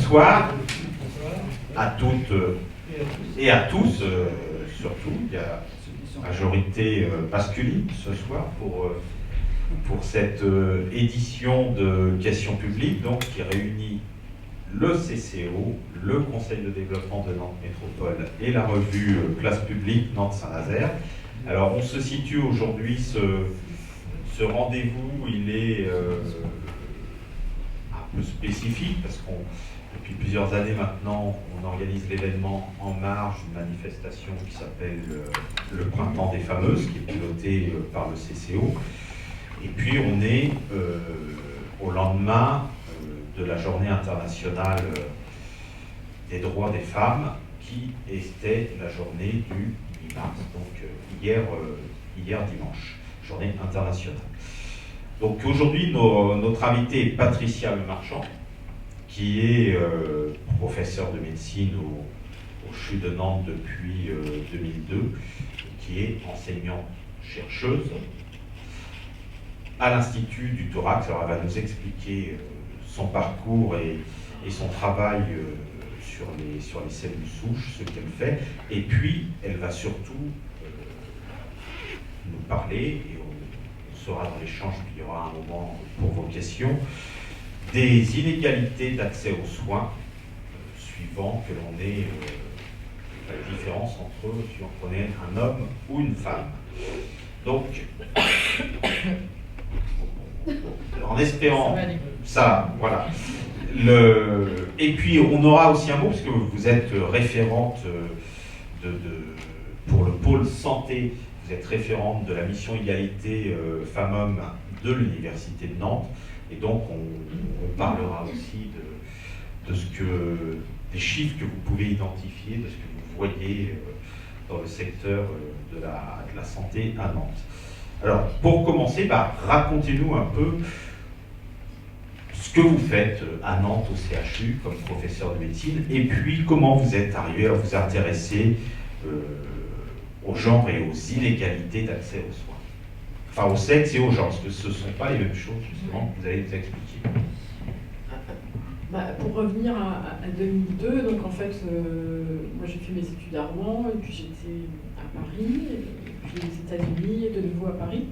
Bonsoir à toutes et à tous, surtout. Il y a une majorité masculine ce soir pour cette édition de questions publiques, donc, qui réunit le CCO, le Conseil de développement de Nantes Métropole et la revue Place Publique Nantes-Saint-Nazaire. Alors, on se situe aujourd'hui, ce rendez-vous, il est un peu spécifique parce qu'on, depuis plusieurs années maintenant, on organise l'événement en marge d'une manifestation qui s'appelle le Printemps des Fameuses, qui est pilotée par le CCO. Et puis on est au lendemain de la journée internationale des droits des femmes, qui était la journée du 8 mars, donc hier dimanche, journée internationale. Donc aujourd'hui, notre invitée est Patricia Lemarchand, qui est professeure de médecine au CHU de Nantes depuis 2002, qui est enseignante-chercheuse à l'Institut du Thorax. Alors elle va nous expliquer son parcours et son travail sur les cellules souches, ce qu'elle fait, et puis elle va surtout nous parler, et on sera dans l'échange, puis il y aura un moment pour vos questions, des inégalités d'accès aux soins, suivant que l'on ait la différence entre si on prenait un homme ou une femme. Donc, en espérant ça, voilà. Et puis on aura aussi un mot, parce que vous êtes référente pour le pôle santé, vous êtes référente de la mission égalité femmes-hommes de l'Université de Nantes, et donc on parlera aussi des chiffres que vous pouvez identifier, de ce que vous voyez dans le secteur de la santé à Nantes. Alors, pour commencer, racontez-nous un peu ce que vous faites à Nantes au CHU comme professeur de médecine, et puis comment vous êtes arrivé à vous intéresser au genre et aux inégalités d'accès aux soins. Enfin, au sexe et au genre, parce que ce ne sont pas les mêmes choses, justement, que vous allez nous expliquer. Pour revenir à 2002, donc en fait, moi j'ai fait mes études à Rouen, et puis j'étais à Paris, et puis aux États-Unis, et de nouveau à Paris.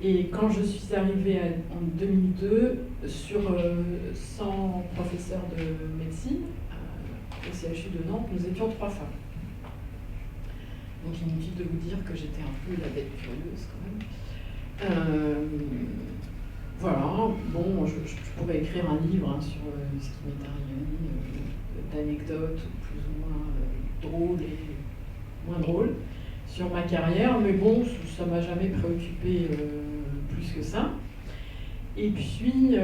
Et quand je suis arrivée en 2002, sur 100 professeurs de médecine au CHU de Nantes, nous étions 3 femmes. Donc inutile de vous dire que j'étais un peu la bête curieuse quand même. Voilà, bon, je pourrais écrire un livre sur ce qui m'est arrivé, d'anecdotes plus ou moins drôles et moins drôles sur ma carrière, mais bon, ça m'a jamais préoccupé plus que ça. Et puis,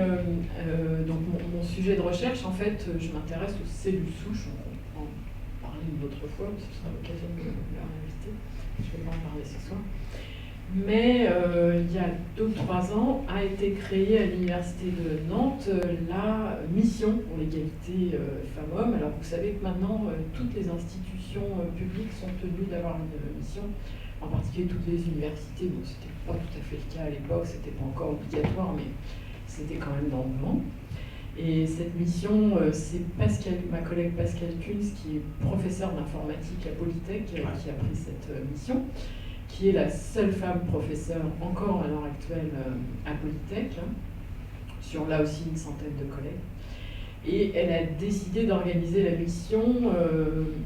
donc mon sujet de recherche, en fait, je m'intéresse aux cellules souches, on va en parler une autre fois, ce sera l'occasion de leur inviter, je ne vais pas en parler ce soir. Mais il y a 2 ou 3 ans a été créée à l'Université de Nantes la mission pour l'égalité femmes-hommes. Alors vous savez que maintenant toutes les institutions publiques sont tenues d'avoir une mission, en particulier toutes les universités. Donc c'était pas tout à fait le cas à l'époque, c'était pas encore obligatoire, mais c'était quand même dans le vent. Et cette mission, c'est ma collègue Pascal Kunz, qui est professeure d'informatique à Polytech, qui a pris cette mission, qui est la seule femme professeure encore à l'heure actuelle à Polytech, sur là aussi une centaine de collègues. Et elle a décidé d'organiser la mission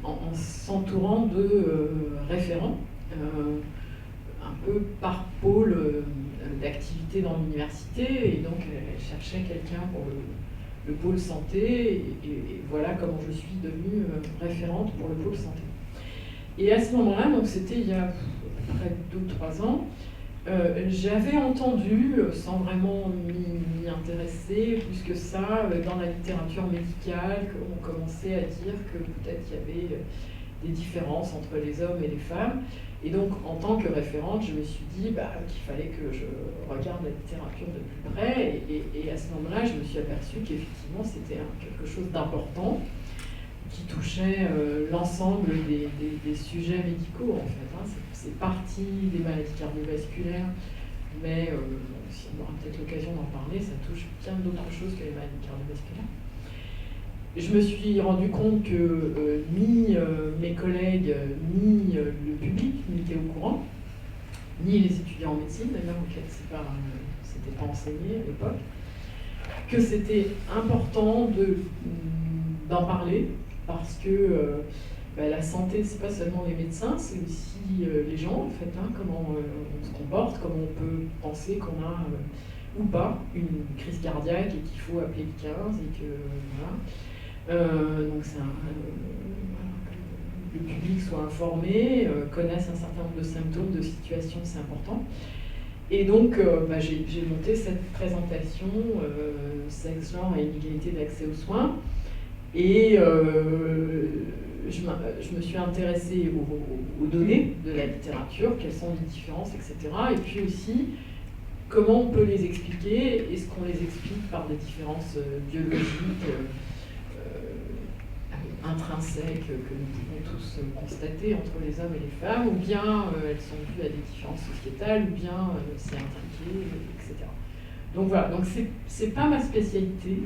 en s'entourant de référents, un peu par pôle d'activité dans l'université. Et donc elle cherchait quelqu'un pour le pôle santé, et voilà comment je suis devenue référente pour le pôle santé. Et à ce moment-là, donc c'était il y a près de 2 ou 3 ans, j'avais entendu, sans vraiment m'y intéresser plus que ça, dans la littérature médicale, qu'on commençait à dire que peut-être il y avait des différences entre les hommes et les femmes. Et donc, en tant que référente, je me suis dit qu'il fallait que je regarde la littérature de plus près. Et à ce moment-là, je me suis aperçue qu'effectivement, c'était quelque chose d'important, qui touchait l'ensemble des sujets médicaux, en fait. C'est partie des maladies cardiovasculaires, mais si on aura peut-être l'occasion d'en parler, ça touche bien d'autres choses que les maladies cardiovasculaires. je me suis rendu compte que ni mes collègues, ni le public n'étaient au courant, ni les étudiants en médecine, d'ailleurs, auxquels c'était pas enseigné à l'époque, que c'était important d'en parler, parce que la santé, c'est pas seulement les médecins, c'est aussi les gens, en fait, hein, comment on se comporte, comment on peut penser qu'on a ou pas une crise cardiaque et qu'il faut appeler le 15 et que voilà. Donc voilà, que le public soit informé, connaisse un certain nombre de symptômes, de situations, c'est important. Et donc j'ai monté cette présentation sexe, genre et inégalité d'accès aux soins. Et je me suis intéressée aux données de la littérature, quelles sont les différences, etc. Et puis aussi, comment on peut les expliquer. Est-ce qu'on les explique par des différences biologiques intrinsèques que nous pouvons tous constater entre les hommes et les femmes, ou bien elles sont dues à des différences sociétales, ou bien c'est intriqué, etc. Donc voilà, donc c'est pas ma spécialité.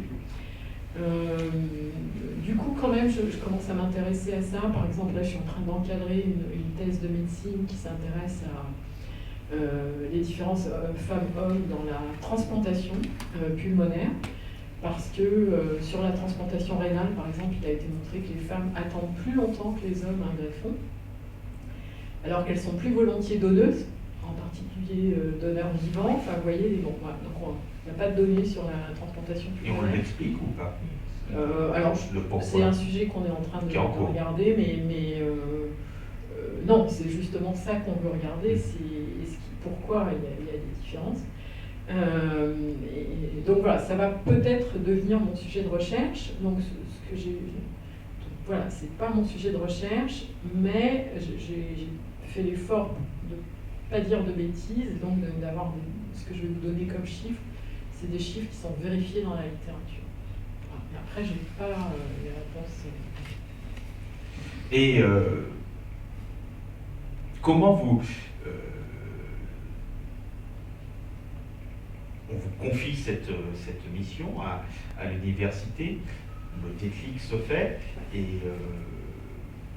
Du coup, quand même, je commence à m'intéresser à ça. Par exemple, là, je suis en train d'encadrer une thèse de médecine qui s'intéresse à les différences femmes-hommes dans la transplantation pulmonaire. Parce que sur la transplantation rénale, par exemple, il a été montré que les femmes attendent plus longtemps que les hommes un greffon, alors qu'elles sont plus volontiers donneuses, en particulier donneurs vivants. Enfin, vous voyez, bon, voilà, donc il n'y a pas de données sur la transplantation pulmonaire. Et on l'explique ou pas? Alors, c'est un sujet qu'on est en train de regarder, mais non, c'est justement ça qu'on veut regarder, c'est pourquoi il y a des différences. Et donc voilà, ça va peut-être devenir mon sujet de recherche. Donc ce que j'ai, voilà, c'est pas mon sujet de recherche, mais j'ai fait l'effort de pas dire de bêtises, donc d'avoir ce que je vais vous donner comme chiffres, c'est des chiffres qui sont vérifiés dans la littérature. Voilà. Et après, j'ai pas les réponses. Et comment vous on vous confie cette mission à l'université, le déclic se fait, et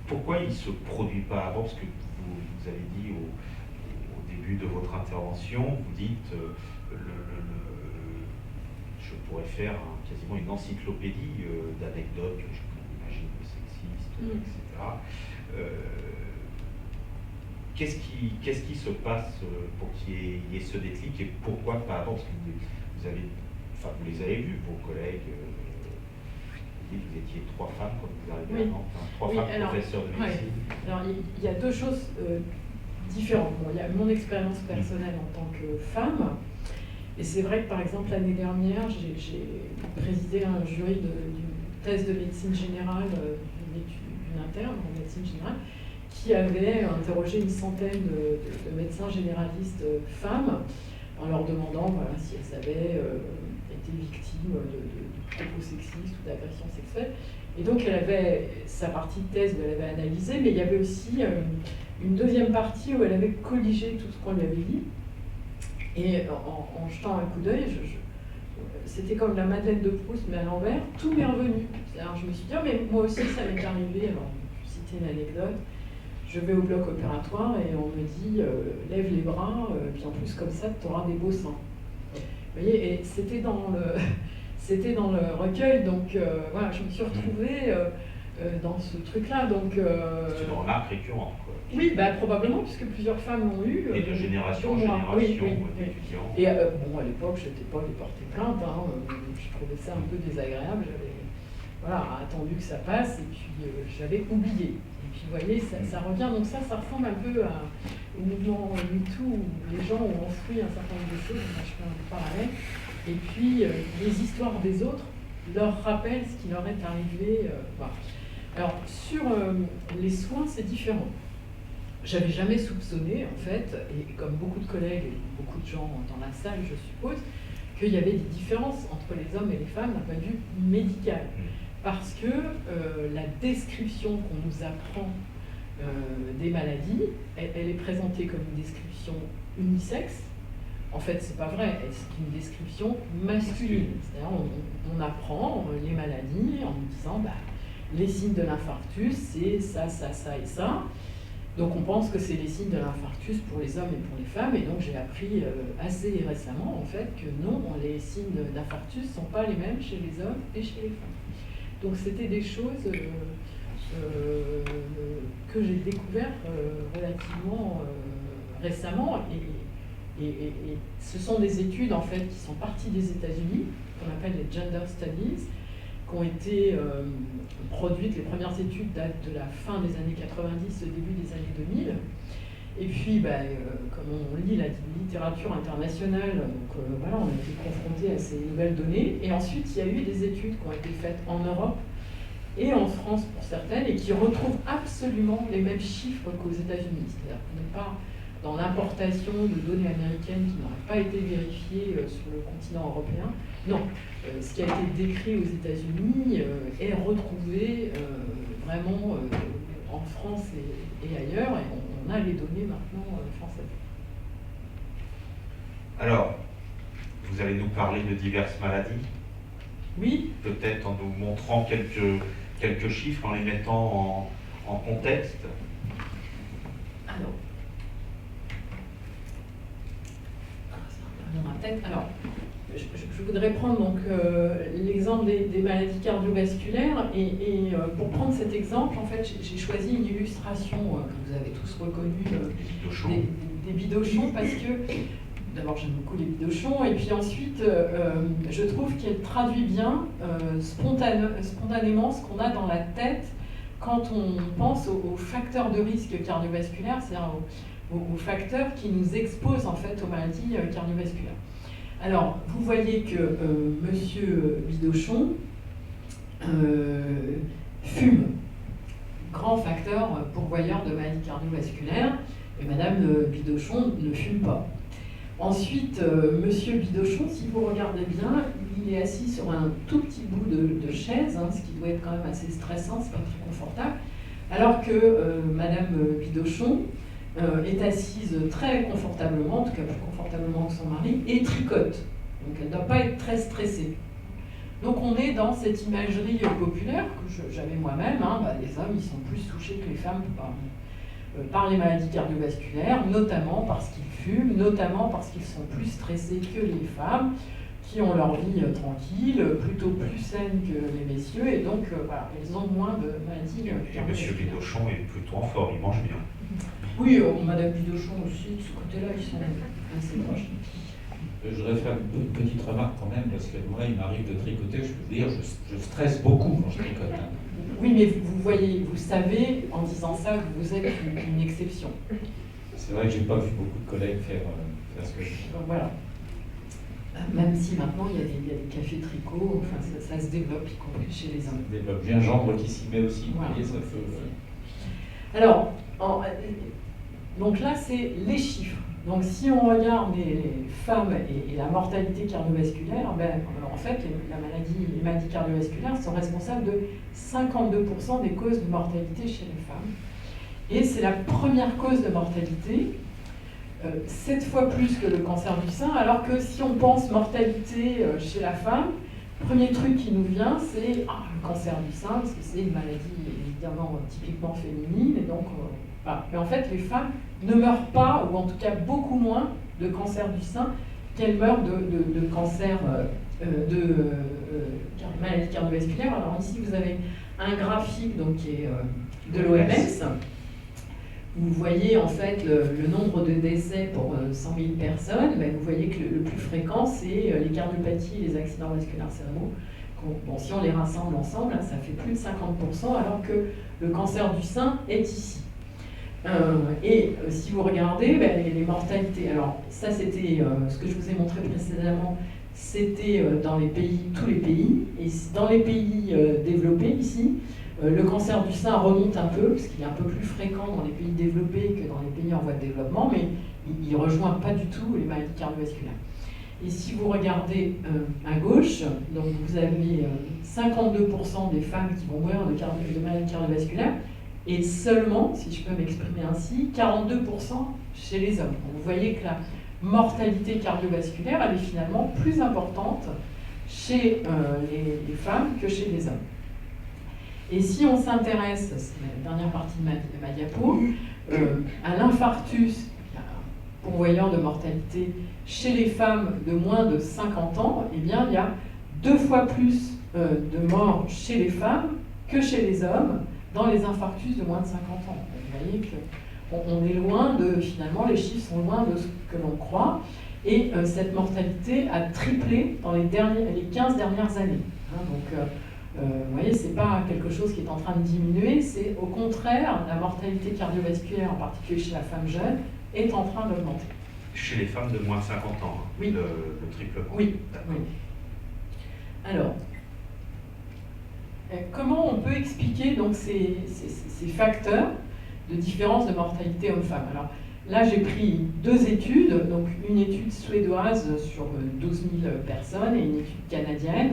pourquoi il ne se produit pas avant? Parce que vous avez dit au début de votre intervention, vous dites je pourrais faire quasiment une encyclopédie d'anecdotes, je imagine sexistes, etc. Qu'est-ce qui se passe pour qu'il y ait ce déclic, et pourquoi pas avant? Parce que vous les avez vus, vos collègues, vous étiez 3 femmes quand vous arrivez à Nantes, 3 femmes professeurs de médecine. Ouais. Alors il y a deux choses différentes. Bon, il y a mon expérience personnelle en tant que femme, et c'est vrai que par exemple l'année dernière, j'ai présidé un jury d'une thèse de médecine générale, d'une interne en médecine générale, qui avait interrogé une centaine de médecins généralistes femmes en leur demandant voilà, si elles avaient été victimes de propos sexistes ou d'agressions sexuelles. Et donc elle avait sa partie de thèse où elle avait analysé, mais il y avait aussi une deuxième partie où elle avait colligé tout ce qu'on lui avait dit. Et en jetant un coup d'œil, c'était comme la Madeleine de Proust, mais à l'envers, tout m'est revenu. Alors je me suis dit, oh, mais moi aussi ça m'est arrivé. Alors je citais une anecdote. Je vais au bloc opératoire et on me dit lève les bras, puis en plus comme ça tu auras des beaux seins. Vous voyez, et c'était dans le recueil, donc voilà, je me suis retrouvée dans ce truc-là. Donc c'est une remarque récurrente, quoi. Oui, bah, probablement, puisque plusieurs femmes l'ont eu. Et de génération en génération, d'étudiants. Et bon, à l'époque, je n'étais pas allée porter plainte, hein, je trouvais ça un peu désagréable, j'avais attendu que ça passe, et puis j'avais oublié. Et puis vous voyez, ça revient, donc ça ressemble un peu au mouvement MeToo, où les gens ont enfoui un certain nombre de choses, je fais un parallèle, et puis les histoires des autres leur rappellent ce qui leur est arrivé. Voilà. Alors, sur les soins, c'est différent. J'avais jamais soupçonné, en fait, et comme beaucoup de collègues et beaucoup de gens dans la salle, je suppose, qu'il y avait des différences entre les hommes et les femmes d'un point de vue médical. Parce que la description qu'on nous apprend des maladies, elle est présentée comme une description unisexe, En fait, c'est pas vrai, c'est une description masculine. C'est-à-dire, on apprend les maladies en nous disant, bah, les signes de l'infarctus, c'est ça, ça, ça et ça. Donc on pense que c'est les signes de l'infarctus pour les hommes et pour les femmes, et donc j'ai appris assez récemment en fait que non, les signes d'infarctus ne sont pas les mêmes chez les hommes et chez les femmes. Donc c'était des choses que j'ai découvertes relativement récemment, et ce sont des études en fait qui sont parties des États-Unis, qu'on appelle les gender studies, qui ont été produites. Les premières études datent de la fin des années 90, au début des années 2000. Et puis, comme on lit la littérature internationale, donc, voilà, on a été confronté à ces nouvelles données. Et ensuite, il y a eu des études qui ont été faites en Europe et en France pour certaines, et qui retrouvent absolument les mêmes chiffres qu'aux États-Unis. C'est-à-dire qu'on n'est pas dans l'importation de données américaines qui n'auraient pas été vérifiées sur le continent européen. Non, ce qui a été décrit aux États-Unis est retrouvé vraiment en France et ailleurs, et on a les données maintenant françaises. Alors, vous allez nous parler de diverses maladies. Oui. Peut-être en nous montrant quelques chiffres, en les mettant en contexte. Alors, je voudrais prendre donc l'exemple des maladies cardiovasculaires, et pour prendre cet exemple, en fait, j'ai choisi une illustration que vous avez tous reconnue des bidochons, parce que d'abord j'aime beaucoup les bidochons, et puis ensuite je trouve qu'elle traduit bien spontanément ce qu'on a dans la tête quand on pense aux facteurs de risque cardiovasculaire, c'est-à-dire aux facteurs qui nous exposent en fait aux maladies cardiovasculaires. Alors, vous voyez que Monsieur Bidochon fume, grand facteur pourvoyeur de maladies cardiovasculaires, et Madame Bidochon ne fume pas. Ensuite, Monsieur Bidochon, si vous regardez bien, il est assis sur un tout petit bout de chaise, ce qui doit être quand même assez stressant, c'est pas très confortable, alors que Madame Bidochon est assise très confortablement, en tout cas plus confortablement que son mari, et tricote. Donc elle ne doit pas être très stressée. Donc on est dans cette imagerie populaire que j'avais moi-même. Les hommes, ils sont plus touchés que les femmes par les maladies cardiovasculaires, notamment parce qu'ils fument, notamment parce qu'ils sont plus stressés que les femmes, qui ont leur vie tranquille, plutôt plus saine que les messieurs, et donc voilà, ils ont moins de maladies cardiovasculaires. Et M. Bidochon est plutôt en forme, il mange bien. Oui, Madame Bidochon aussi, de ce côté-là, ils sont assez proches. Je voudrais faire une petite remarque quand même, parce que moi, il m'arrive de tricoter, je peux vous dire, je stresse beaucoup quand je tricote. Oui, mais vous voyez, vous savez, en disant ça, que vous êtes une exception. C'est vrai que j'ai pas vu beaucoup de collègues faire ce que je fais. Voilà. Même si maintenant, il y a des cafés tricot, enfin, ça se développe, y compris chez les hommes. Ça se développe. J'ai un gendre qui s'y met aussi, voilà. Vous voyez, ça peut... Alors, donc là, c'est les chiffres. Donc si on regarde les femmes et la mortalité cardiovasculaire, en fait, les maladies cardiovasculaires sont responsables de 52% des causes de mortalité chez les femmes. Et c'est la première cause de mortalité, 7 fois plus que le cancer du sein, alors que si on pense mortalité chez la femme, le premier truc qui nous vient, c'est le cancer du sein, parce que c'est une maladie évidemment typiquement féminine, et donc voilà. Mais en fait, les femmes ne meurent pas, ou en tout cas beaucoup moins, de cancer du sein qu'elles meurent de cancer de maladie cardiovasculaire. Alors ici, vous avez un graphique donc, qui est de l'OMS. Vous voyez en fait le nombre de décès pour 100 000 personnes. Vous voyez que le plus fréquent, c'est les cardiopathies et les accidents vasculaires cérébraux. Bon, si on les rassemble ensemble, ça fait plus de 50%, alors que le cancer du sein est ici. Et si vous regardez les mortalités, alors ça c'était ce que je vous ai montré précédemment, c'était dans les pays, tous les pays, et dans les pays développés ici, le cancer du sein remonte un peu, parce qu'il est un peu plus fréquent dans les pays développés que dans les pays en voie de développement, mais il ne rejoint pas du tout les maladies cardiovasculaires. Et si vous regardez à gauche, donc vous avez 52% des femmes qui vont mourir de maladies cardiovasculaires, et seulement, si je peux m'exprimer ainsi, 42% chez les hommes. Donc vous voyez que mortalité cardiovasculaire, elle est finalement plus importante chez les femmes que chez les hommes. Et si on s'intéresse, c'est la dernière partie de ma diapo, à l'infarctus, pourvoyeur de mortalité chez les femmes de moins de 50 ans, eh bien, il y a 2 fois plus de morts chez les femmes que chez les hommes dans les infarctus de moins de 50 ans. Vous voyez qu'on est loin de, finalement, les chiffres sont loin de ce que l'on croit, et cette mortalité a triplé dans les 15 dernières années. Hein, donc, vous voyez, c'est pas quelque chose qui est en train de diminuer, c'est au contraire, la mortalité cardiovasculaire, en particulier chez la femme jeune, est en train d'augmenter. Chez les femmes de moins de 50 ans, hein, oui. le triplement. Oui. Oui. Alors, comment on peut expliquer donc ces facteurs de différence de mortalité homme-femme? Alors, là, j'ai pris 2 études, donc une étude suédoise sur 12 000 personnes et une étude canadienne.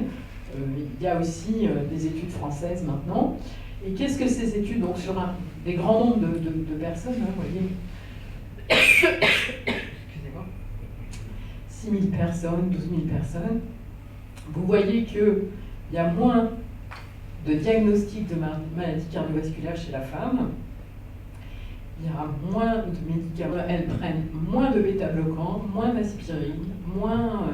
Il y a aussi des études françaises maintenant. Et qu'est-ce que ces études, donc sur des grands nombres de personnes, hein, vous voyez, excusez-moi, 6 000 personnes, 12 000 personnes, vous voyez qu'il y a moins de diagnostics de maladies cardiovasculaires chez la femme, il y a moins de médicaments, elles prennent moins de bêta-bloquants, moins d'aspirine, moins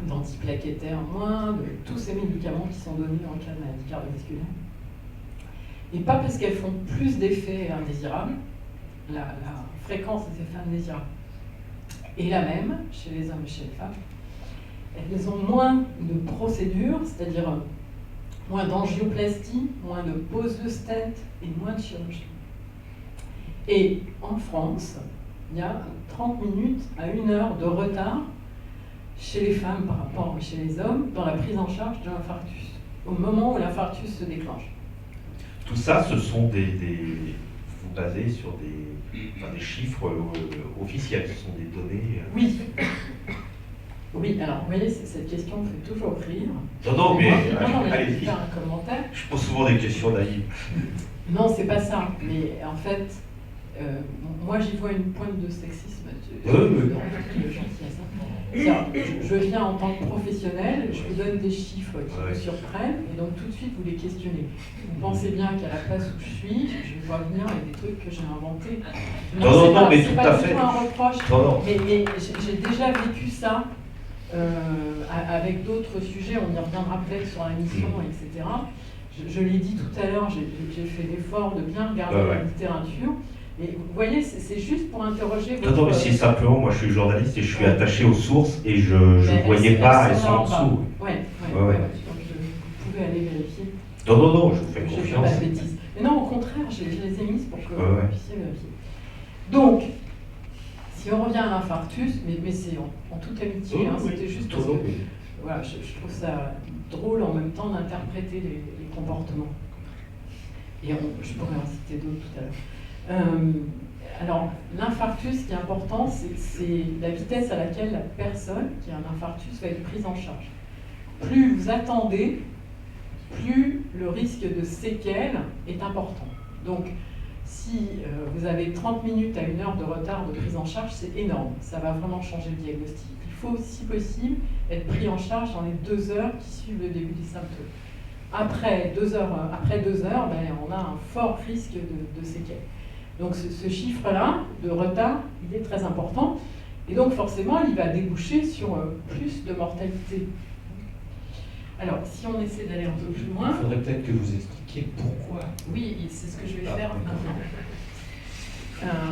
d'antiplaquettaires, moins de tous ces médicaments qui sont donnés en cas de maladie cardiovasculaire. Et pas parce qu'elles font plus d'effets indésirables, la fréquence des effets indésirables est la même chez les hommes et chez les femmes. Elles ont moins de procédures, c'est-à-dire moins d'angioplastie, moins de pose de stent et moins de chirurgie. Et en France, il y a 30 minutes à 1 heure de retard chez les femmes par rapport à chez les hommes dans la prise en charge de l'infarctus, au moment où l'infarctus se déclenche. Tout ça, ce sont vous basez sur des chiffres officiels, ce sont des données... Oui. Oui, alors, vous voyez, cette question me fait toujours rire. Non, mais allez-y. Faire un commentaire. Je pose souvent des questions naïves. Non, c'est pas ça. Mais en fait, moi, j'y vois une pointe de sexisme. Je viens en tant que professionnel, je vous donne des chiffres qui vous surprennent, et donc tout de suite, vous les questionnez. Vous pensez bien qu'à la place où je suis, je vais pas venir avec des trucs que j'ai inventés. Non, mais tout à fait. C'est pas un reproche, non. mais j'ai déjà vécu ça. Avec d'autres sujets, on y reviendra peut-être sur la mission, etc. Je l'ai dit tout à l'heure, j'ai fait l'effort de bien regarder la littérature. Et vous voyez, c'est juste pour interroger votre... Non, mais c'est simplement, moi je suis journaliste et je suis attaché aux sources et je ne voyais pas, elles sont en dessous. Oui. Donc vous pouvez aller vérifier. Non, je vous fais confiance. Je ne fais pas de bêtises. Mais non, au contraire, je les ai mises pour que vous puissiez vérifier. Donc, si on revient à l'infarctus, mais c'est en toute amitié, c'était juste parce que voilà, je trouve ça drôle en même temps d'interpréter les comportements. Et je pourrais en citer d'autres tout à l'heure. Alors, l'infarctus, ce qui est important, c'est la vitesse à laquelle la personne qui a un infarctus va être prise en charge. Plus vous attendez, plus le risque de séquelles est important. Donc, si vous avez 30 minutes à 1 heure de retard de prise en charge, c'est énorme. Ça va vraiment changer le diagnostic. Il faut, si possible, être pris en charge dans les 2 heures qui suivent le début des symptômes. Après 2 heures, on a un fort risque de séquelles. Donc ce chiffre-là de retard, il est très important. Et donc forcément, il va déboucher sur plus de mortalité. Alors, si on essaie d'aller un peu plus loin... Il faudrait peut-être que vous expliquiez pourquoi. Oui, c'est ce que je vais faire maintenant.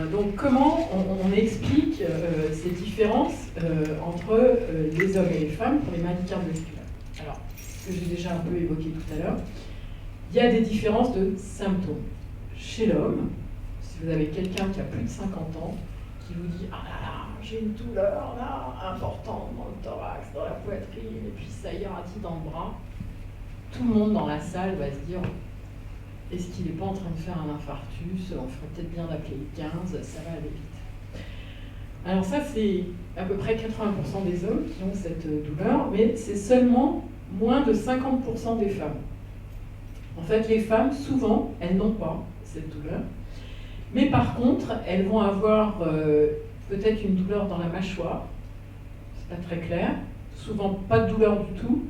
Donc comment on explique ces différences entre les hommes et les femmes pour les maladies cardiovasculaires? Alors, ce que j'ai déjà un peu évoqué tout à l'heure, il y a des différences de symptômes. Chez l'homme, si vous avez quelqu'un qui a plus de 50 ans, qui vous dit « Ah là là, j'ai une douleur là, importante dans le thorax, dans la poitrine, et puis ça irradie dans le bras », tout le monde dans la salle va se dire « Est-ce qu'il n'est pas en train de faire un infarctus? On ferait peut-être bien d'appeler le 15, ça va aller vite. » Alors ça, c'est à peu près 80% des hommes qui ont cette douleur, mais c'est seulement moins de 50% des femmes. En fait, les femmes, souvent, elles n'ont pas cette douleur. Mais par contre, elles vont avoir peut-être une douleur dans la mâchoire, c'est pas très clair, souvent pas de douleur du tout.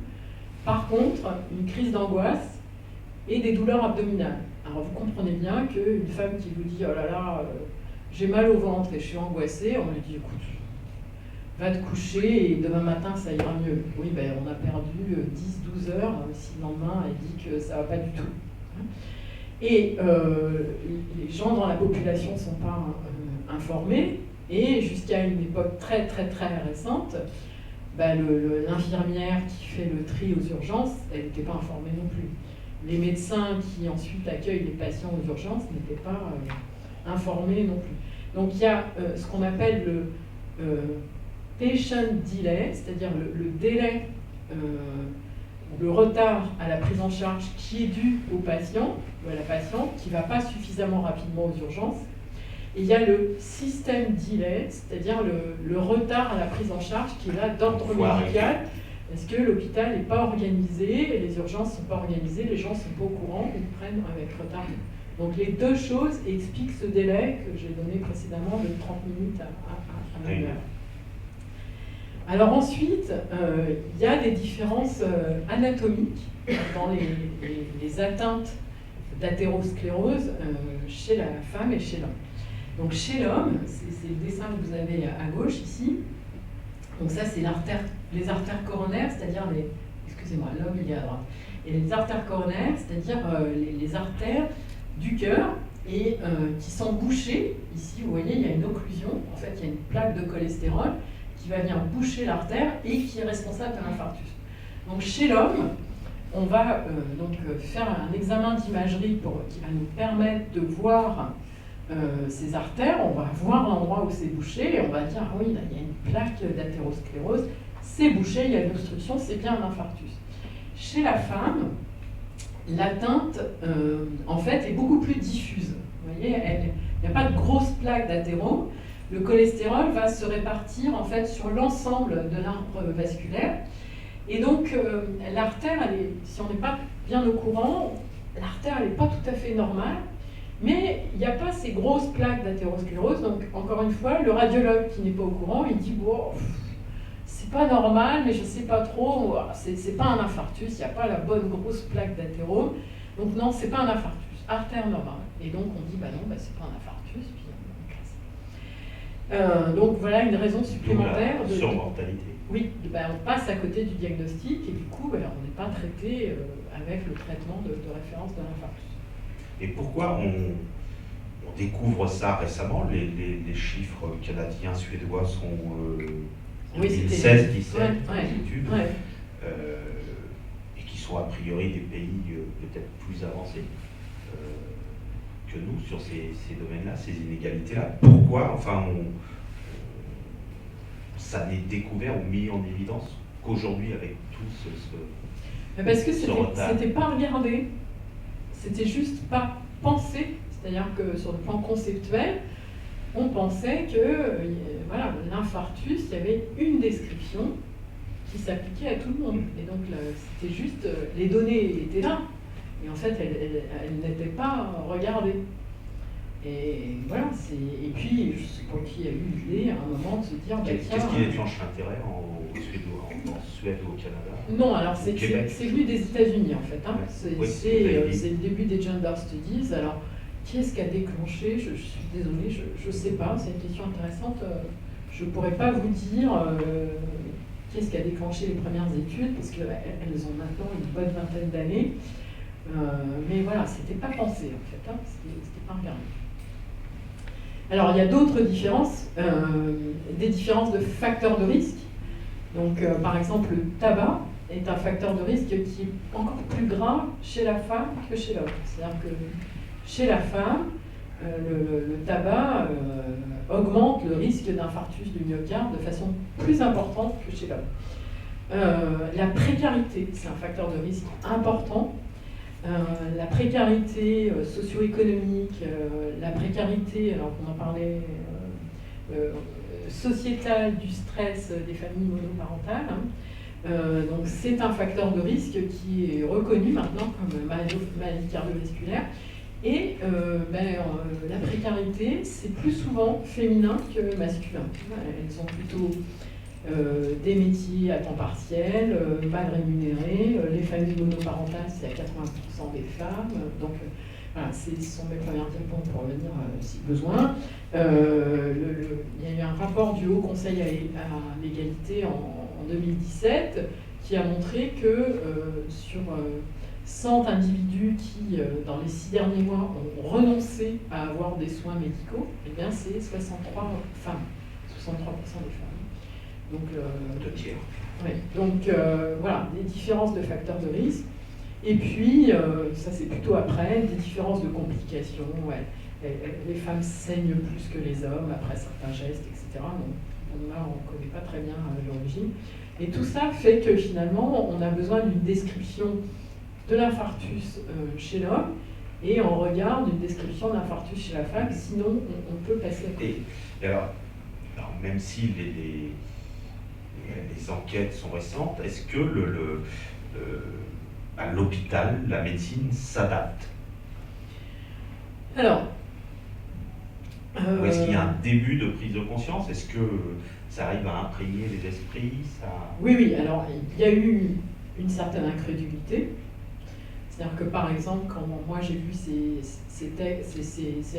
Par contre, une crise d'angoisse et des douleurs abdominales. Alors vous comprenez bien qu'une femme qui vous dit « oh là là, j'ai mal au ventre et je suis angoissée », on lui dit « écoute, va te coucher et demain matin ça ira mieux ». Oui, ben, on a perdu 10-12 heures si le lendemain elle dit que ça va pas du tout. Et les gens dans la population ne sont pas informés, et jusqu'à une époque très très très récente, ben, l'infirmière qui fait le tri aux urgences, elle n'était pas informée non plus. Les médecins qui ensuite accueillent les patients aux urgences n'étaient pas informés non plus. Donc il y a ce qu'on appelle le patient delay, c'est-à-dire le délai, le retard à la prise en charge qui est dû au patient ou à la patiente, qui ne va pas suffisamment rapidement aux urgences. Et il y a le système delay, c'est-à-dire le retard à la prise en charge qui est là d'ordre médical. Est-ce que l'hôpital n'est pas organisé, les urgences ne sont pas organisées, les gens ne sont pas au courant, ils prennent avec retard. Donc les deux choses expliquent ce délai que j'ai donné précédemment de 30 minutes à 1 heure. Alors ensuite, il y a des différences anatomiques dans les atteintes d'athérosclérose chez la femme et chez l'homme. Donc chez l'homme, c'est le dessin que vous avez à gauche ici. Donc ça, c'est les artères coronaires, c'est-à-dire excusez-moi, l'homme il est à droite. Et les artères coronaires, c'est-à-dire les artères du cœur et qui sont bouchées. Ici, vous voyez, il y a une occlusion. En fait, il y a une plaque de cholestérol qui va venir boucher l'artère et qui est responsable d'un infarctus. Donc chez l'homme, on va faire un examen d'imagerie qui va nous permettre de voir ces artères. On va voir l'endroit où c'est bouché et on va dire, ah oui, là, il y a une plaque d'athérosclérose, c'est bouché, il y a une obstruction, c'est bien un infarctus. Chez la femme, l'atteinte, en fait, est beaucoup plus diffuse. Vous voyez, il n'y a pas de grosse plaque d'athéro. Le cholestérol va se répartir, en fait, sur l'ensemble de l'arbre vasculaire. Et donc, l'artère, si on n'est pas bien au courant, l'artère, elle n'est pas tout à fait normale. Mais il n'y a pas ces grosses plaques d'athérosclérose. Donc, encore une fois, le radiologue qui n'est pas au courant, il dit bon, c'est pas normal, mais je ne sais pas trop, c'est pas un infarctus, il n'y a pas la bonne grosse plaque d'athérome. Donc, non, c'est pas un infarctus, artère normale. Et donc, on dit bah non, c'est pas un infarctus, puis on classe. Donc, voilà une raison supplémentaire de surmortalité. Oui, on passe à côté du diagnostic et du coup, on n'est pas traité avec le traitement de référence de l'infarctus. Et pourquoi on découvre ça récemment? Les chiffres canadiens, suédois sont 2016-17 études, et qui sont a priori des pays peut-être plus avancés que nous sur ces domaines-là, ces inégalités-là. Pourquoi ça n'est découvert ou mis en évidence qu'aujourd'hui avec tout ce parce que c'était pas regardé. C'était juste pas pensé, c'est-à-dire que sur le plan conceptuel, on pensait que l'infarctus, il y avait une description qui s'appliquait à tout le monde. Et donc c'était juste, les données étaient là, et en fait elles n'étaient pas regardées. Et voilà, et puis je ne sais pas qui a eu l'idée à un moment de se dire... Qu'est-ce qui déclenche l'intérêt en Suède ou au Canada? Non, alors c'est venu des États-Unis en fait. C'est le début des Gender Studies. Alors, qui est-ce qui a déclenché? Je suis désolée, je ne sais pas, c'est une question intéressante. Je ne pourrais pas vous dire qui est-ce qui a déclenché les premières études, parce qu'elles ont maintenant une bonne vingtaine d'années. Mais voilà, c'était pas pensé en fait, c'était pas regardé. Alors, il y a d'autres différences, des différences de facteurs de risque. Donc, par exemple, le tabac est un facteur de risque qui est encore plus grave chez la femme que chez l'homme. C'est-à-dire que chez la femme, le tabac augmente le risque d'infarctus du myocarde de façon plus importante que chez l'homme. La précarité, c'est un facteur de risque important. La précarité socio-économique, la précarité, alors qu'on en parlait, sociétale du stress des familles monoparentales. Donc c'est un facteur de risque qui est reconnu maintenant comme maladie cardiovasculaire Et la précarité, c'est plus souvent féminin que masculin. Elles ont plutôt des métiers à temps partiel, mal rémunérés. Les familles monoparentales, c'est à 80% des femmes. Donc, voilà, ce sont mes premières diapos pour revenir si besoin. Il y a eu un rapport du Haut Conseil à l'égalité en 2017 qui a montré que sur 100 individus qui, dans les 6 derniers mois, ont renoncé à avoir des soins médicaux, eh bien, c'est 63 femmes, 63% des femmes. Donc, 2 tiers. ouais. Donc voilà, des différences de facteurs de risque. Et puis, ça c'est plutôt après, des différences de complications. Ouais. Les femmes saignent plus que les hommes après certains gestes, etc. Donc là, on ne connaît pas très bien l'origine. Et tout ça fait que finalement, on a besoin d'une description de l'infarctus chez l'homme et en regard d'une description de l'infarctus chez la femme, sinon on peut passer à côté. Et alors, même si les enquêtes sont récentes, est-ce que à l'hôpital, la médecine s'adapte? Alors, ou est-ce qu'il y a un début de prise de conscience? Est-ce que ça arrive à imprégner les esprits? Oui, alors il y a eu une certaine incrédulité. C'est-à-dire que par exemple, quand moi j'ai vu ces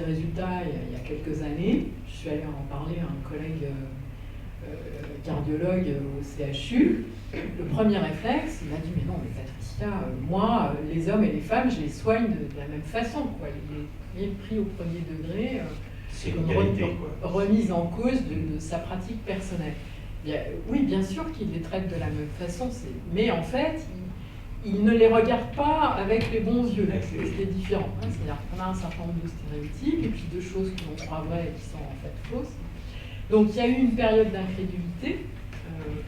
résultats il y a quelques années, je suis allée en parler à un collègue cardiologue au CHU, le premier réflexe, il m'a dit « Mais non, mais Patricia, moi, les hommes et les femmes, je les soigne de la même façon. Quoi. Il est pris au premier degré, c'est l'égalité, quoi. Remise en cause de sa pratique personnelle. » Oui, bien sûr qu'il les traite de la même façon, mais en fait, il ne les regarde pas avec les bons yeux. C'est différent. Hein. C'est-à-dire qu'on a un certain nombre de stéréotypes et puis de choses que l'on croit vraies et qui sont en fait fausses. Donc il y a eu une période d'incrédulité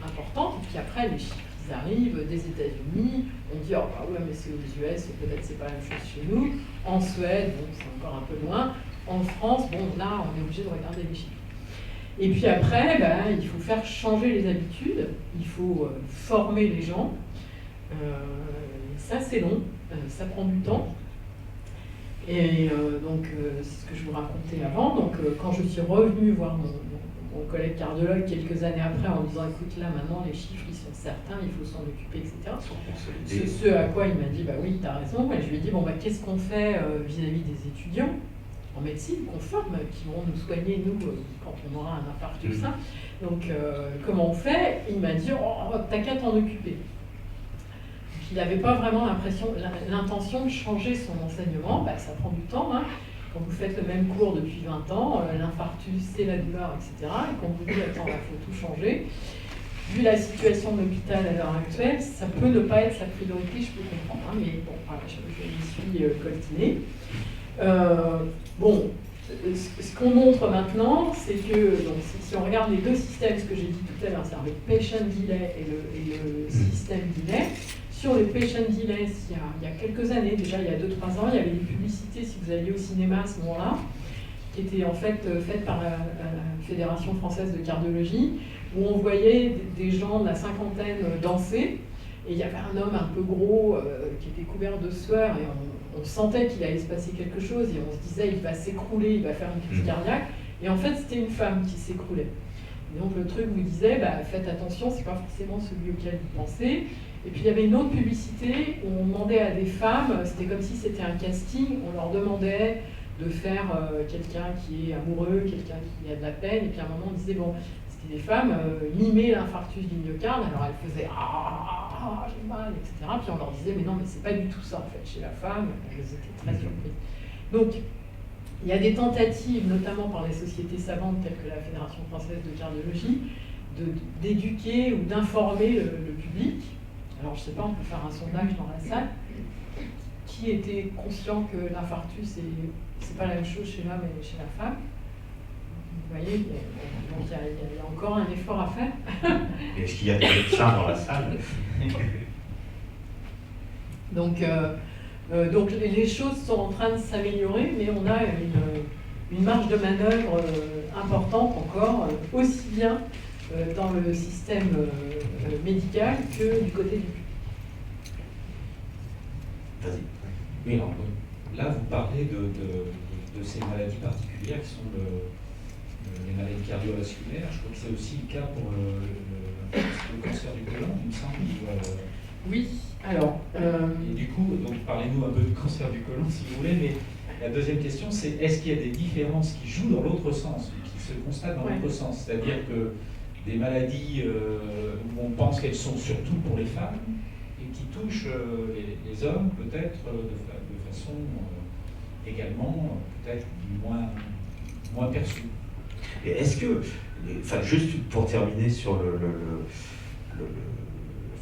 importante, et puis après les chiffres ils arrivent des États-Unis, on dit oh bah ouais mais c'est aux US, peut-être c'est pas la même chose chez nous, en Suède, bon c'est encore un peu loin, en France, bon là on est obligé de regarder les chiffres. Et puis après, il faut faire changer les habitudes, il faut former les gens, ça c'est long, ça prend du temps. Et donc, c'est ce que je vous racontais avant. Donc, quand je suis revenue voir mon collègue cardiologue quelques années après en disant écoute, là maintenant les chiffres ils sont certains, il faut s'en occuper, etc. Ce à quoi il m'a dit bah oui, tu as raison. Et je lui ai dit bon, qu'est-ce qu'on fait vis-à-vis des étudiants en médecine qu'on forme, qui vont nous soigner, nous, quand on aura un infarctus. Donc, comment on fait? Il m'a dit oh, t'as qu'à t'en occuper. Il n'avait pas vraiment l'intention de changer son enseignement, ça prend du temps. Hein. Quand vous faites le même cours depuis 20 ans, l'infarctus, c'est la douleur, etc. Et qu'on vous dit, attends, il faut tout changer. Vu la situation de l'hôpital à l'heure actuelle, ça peut ne pas être sa priorité, je peux comprendre. Hein, mais bon, voilà, je m'y suis coltinée. Ce qu'on montre maintenant, c'est que donc, si on regarde les deux systèmes, ce que j'ai dit tout à l'heure, c'est le patient delay et le système delay. Sur les patient delays, il y a quelques années, déjà il y a 2-3 ans, il y avait des publicités, si vous alliez au cinéma à ce moment-là, qui étaient en fait faites par la Fédération française de cardiologie, où on voyait des gens de la cinquantaine danser, et il y avait un homme un peu gros qui était couvert de sueur, et on sentait qu'il allait se passer quelque chose, et on se disait il va s'écrouler, il va faire une crise cardiaque, et en fait c'était une femme qui s'écroulait. Et donc le truc vous disait, faites attention, c'est pas forcément celui auquel vous pensez. Et puis il y avait une autre publicité où on demandait à des femmes, c'était comme si c'était un casting, on leur demandait de faire quelqu'un qui est amoureux, quelqu'un qui a de la peine, et puis à un moment on disait, bon, c'était des femmes, mimer l'infarctus du myocarde, alors elles faisaient j'ai mal, etc. Puis on leur disait, mais non, mais c'est pas du tout ça en fait, chez la femme, elles étaient très surprises. Donc, il y a des tentatives, notamment par les sociétés savantes telles que la Fédération française de cardiologie, d'éduquer ou d'informer le public. Alors, je ne sais pas, on peut faire un sondage dans la salle. Qui était conscient que l'infarctus, c'est pas la même chose chez l'homme et chez la femme? Vous voyez, donc il y a encore un effort à faire. Est-ce qu'il y a des médecins dans la salle? Donc les choses sont en train de s'améliorer, mais on a une marge de manœuvre importante encore, aussi bien dans le système médical que du côté du public. Vas-y. Oui, alors, là, vous parlez de ces maladies particulières qui sont les maladies cardiovasculaires. Je crois que c'est aussi le cas pour le cancer du côlon, il me semble. Oui, alors... Et du coup, donc parlez-nous un peu du cancer du côlon, si vous voulez, mais la deuxième question, c'est est-ce qu'il y a des différences qui jouent dans l'autre sens, qui se constatent dans l'autre sens? C'est-à-dire que des maladies où on pense qu'elles sont surtout pour les femmes et qui touchent les hommes peut-être de façon également peut-être moins perçue. Et est-ce que, juste pour terminer sur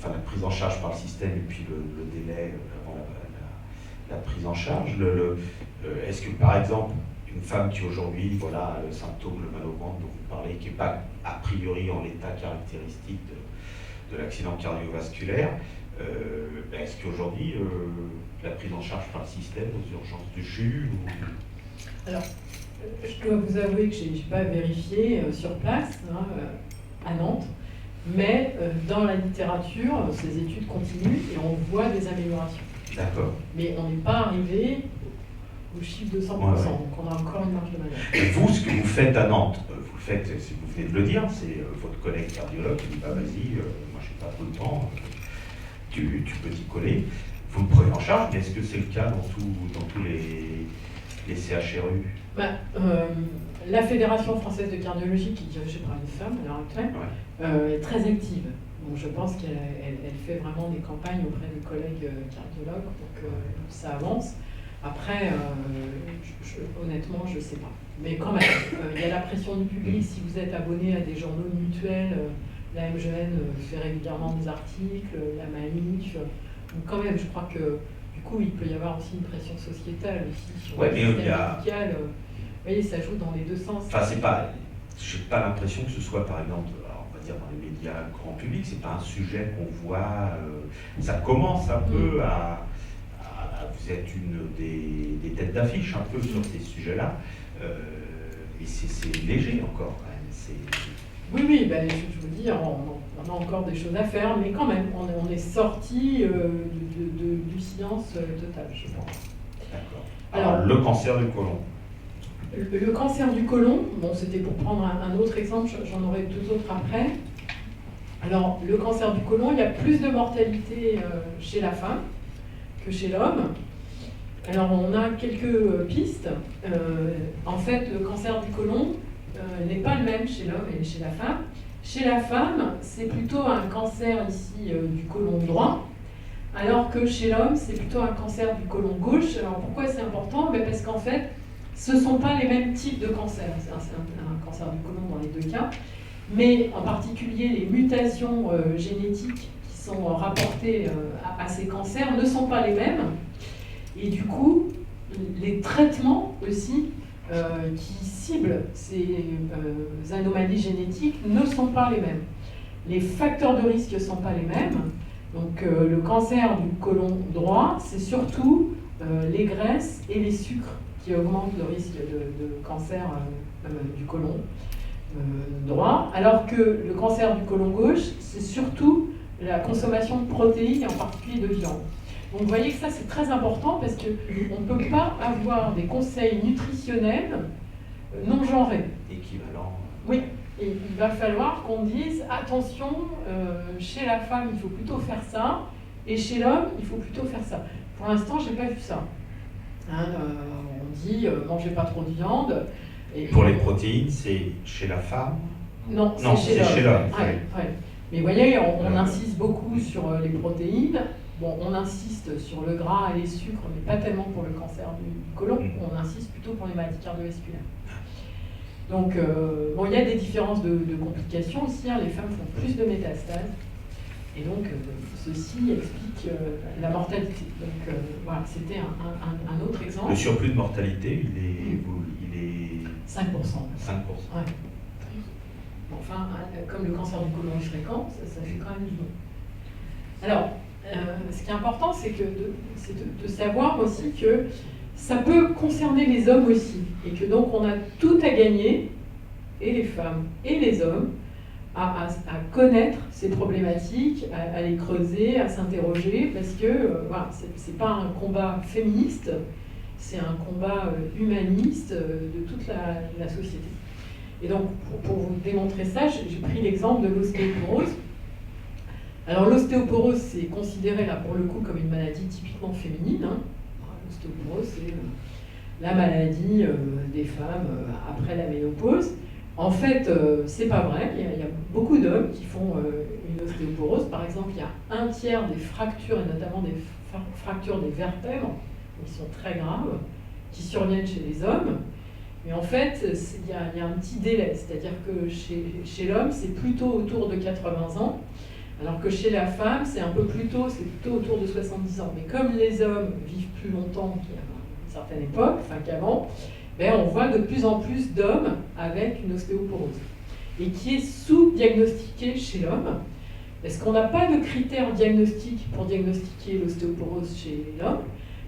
la prise en charge par le système et puis le délai avant la prise en charge, est-ce que par exemple une femme qui aujourd'hui a le symptôme, le mal au ventre dont vous parlez, qui n'est pas a priori en l'état caractéristique de l'accident cardiovasculaire, est-ce qu'aujourd'hui la prise en charge par le système aux urgences du CHU Alors, je dois vous avouer que je n'ai pas vérifié sur place, à Nantes, mais dans la littérature, ces études continuent et on voit des améliorations. D'accord. Mais on n'est pas arrivé au chiffre de 100%, donc on a encore une marge de manœuvre. Et vous, ce que vous faites à Nantes, vous le faites, vous venez de le dire, c'est votre collègue cardiologue qui dit bah, vas-y, moi je n'ai pas trop le temps, tu peux t'y coller. Vous le prenez en charge, mais est-ce que c'est le cas dans tous les CHRU? La Fédération française de cardiologie, qui est dirigée par une femme à l'heure actuelle, est très active. Donc je pense qu'elle fait vraiment des campagnes auprès des collègues cardiologues, donc ça avance. Après, honnêtement, je ne sais pas. Mais quand même, il y a la pression du public. Si vous êtes abonné à des journaux mutuels, la MGN fait régulièrement des articles, la MAMIF. Donc quand même, je crois que du coup, il peut y avoir aussi une pression sociétale aussi sur le système médical. Vous voyez, ça joue dans les deux sens. Enfin, je n'ai pas l'impression que ce soit, par exemple, on va dire dans les médias grand public, c'est pas un sujet qu'on voit. Ça commence un peu à vous êtes une des têtes d'affiche un peu sur ces sujets-là, mais c'est léger encore quand même. Oui, je veux dire, on a encore des choses à faire, mais quand même, on est sorti du silence total, je pense. D'accord. Alors, le cancer du côlon. Le cancer du côlon, bon, c'était pour prendre un autre exemple, j'en aurai deux autres après. Alors, le cancer du côlon, il y a plus de mortalité chez la femme que chez l'homme. Alors, on a quelques pistes. En fait, le cancer du côlon n'est pas le même chez l'homme et chez la femme. Chez la femme, c'est plutôt un cancer ici du côlon droit, alors que chez l'homme, c'est plutôt un cancer du côlon gauche. Alors, pourquoi c'est important? Parce qu'en fait, ce ne sont pas les mêmes types de cancers. C'est un cancer du côlon dans les deux cas. Mais en particulier, les mutations génétiques qui sont rapportées à ces cancers ne sont pas les mêmes. Et du coup, les traitements aussi qui ciblent ces anomalies génétiques ne sont pas les mêmes. Les facteurs de risque ne sont pas les mêmes. Donc le cancer du côlon droit, c'est surtout les graisses et les sucres qui augmentent le risque de cancer du côlon droit, alors que le cancer du côlon gauche, c'est surtout la consommation de protéines, et en particulier de viande. Donc vous voyez que ça c'est très important parce qu'on ne peut pas avoir des conseils nutritionnels non genrés. Équivalent. Oui, et il va falloir qu'on dise attention, chez la femme il faut plutôt faire ça, et chez l'homme il faut plutôt faire ça. Pour l'instant j'ai pas vu ça. On dit mangez pas trop de viande. Et pour les protéines, c'est chez la femme? Non, c'est chez l'homme. Ouais. Mais vous voyez, on insiste beaucoup sur les protéines. Bon, on insiste sur le gras et les sucres, mais pas tellement pour le cancer du côlon. On insiste plutôt pour les maladies cardiovasculaires. Donc, il y a des différences de complications aussi. Les femmes font plus de métastases. Et donc, ceci explique la mortalité. Donc, voilà, c'était un autre exemple. Le surplus de mortalité, il est 5%. 5%. Ouais. Enfin, comme le cancer du côlon est fréquent, ça fait quand même du bon. Alors, ce qui est important, c'est de savoir aussi que ça peut concerner les hommes aussi. Et que donc, on a tout à gagner, et les femmes et les hommes, à connaître ces problématiques, à les creuser, à s'interroger, parce que voilà, c'est pas un combat féministe, c'est un combat humaniste de toute la société. Et donc, pour vous démontrer ça, j'ai pris l'exemple de l'ostéoporose. Alors, l'ostéoporose, c'est considéré, là, pour le coup, comme une maladie typiquement féminine. Hein. L'ostéoporose, c'est la maladie des femmes après la ménopause. En fait, c'est pas vrai. Il y a beaucoup d'hommes qui font une ostéoporose. Par exemple, il y a un tiers des fractures, et notamment des fractures des vertèbres, qui sont très graves, qui surviennent chez les hommes. Mais en fait, il y a un petit délai. C'est-à-dire que chez l'homme, c'est plutôt autour de 80 ans, alors que chez la femme, c'est plutôt autour de 70 ans. Mais comme les hommes vivent plus longtemps qu'à une certaine époque, enfin qu'avant, ben on voit de plus en plus d'hommes avec une ostéoporose. Et qui est sous-diagnostiquée chez l'homme, parce qu'on n'a pas de critères diagnostiques pour diagnostiquer l'ostéoporose chez l'homme.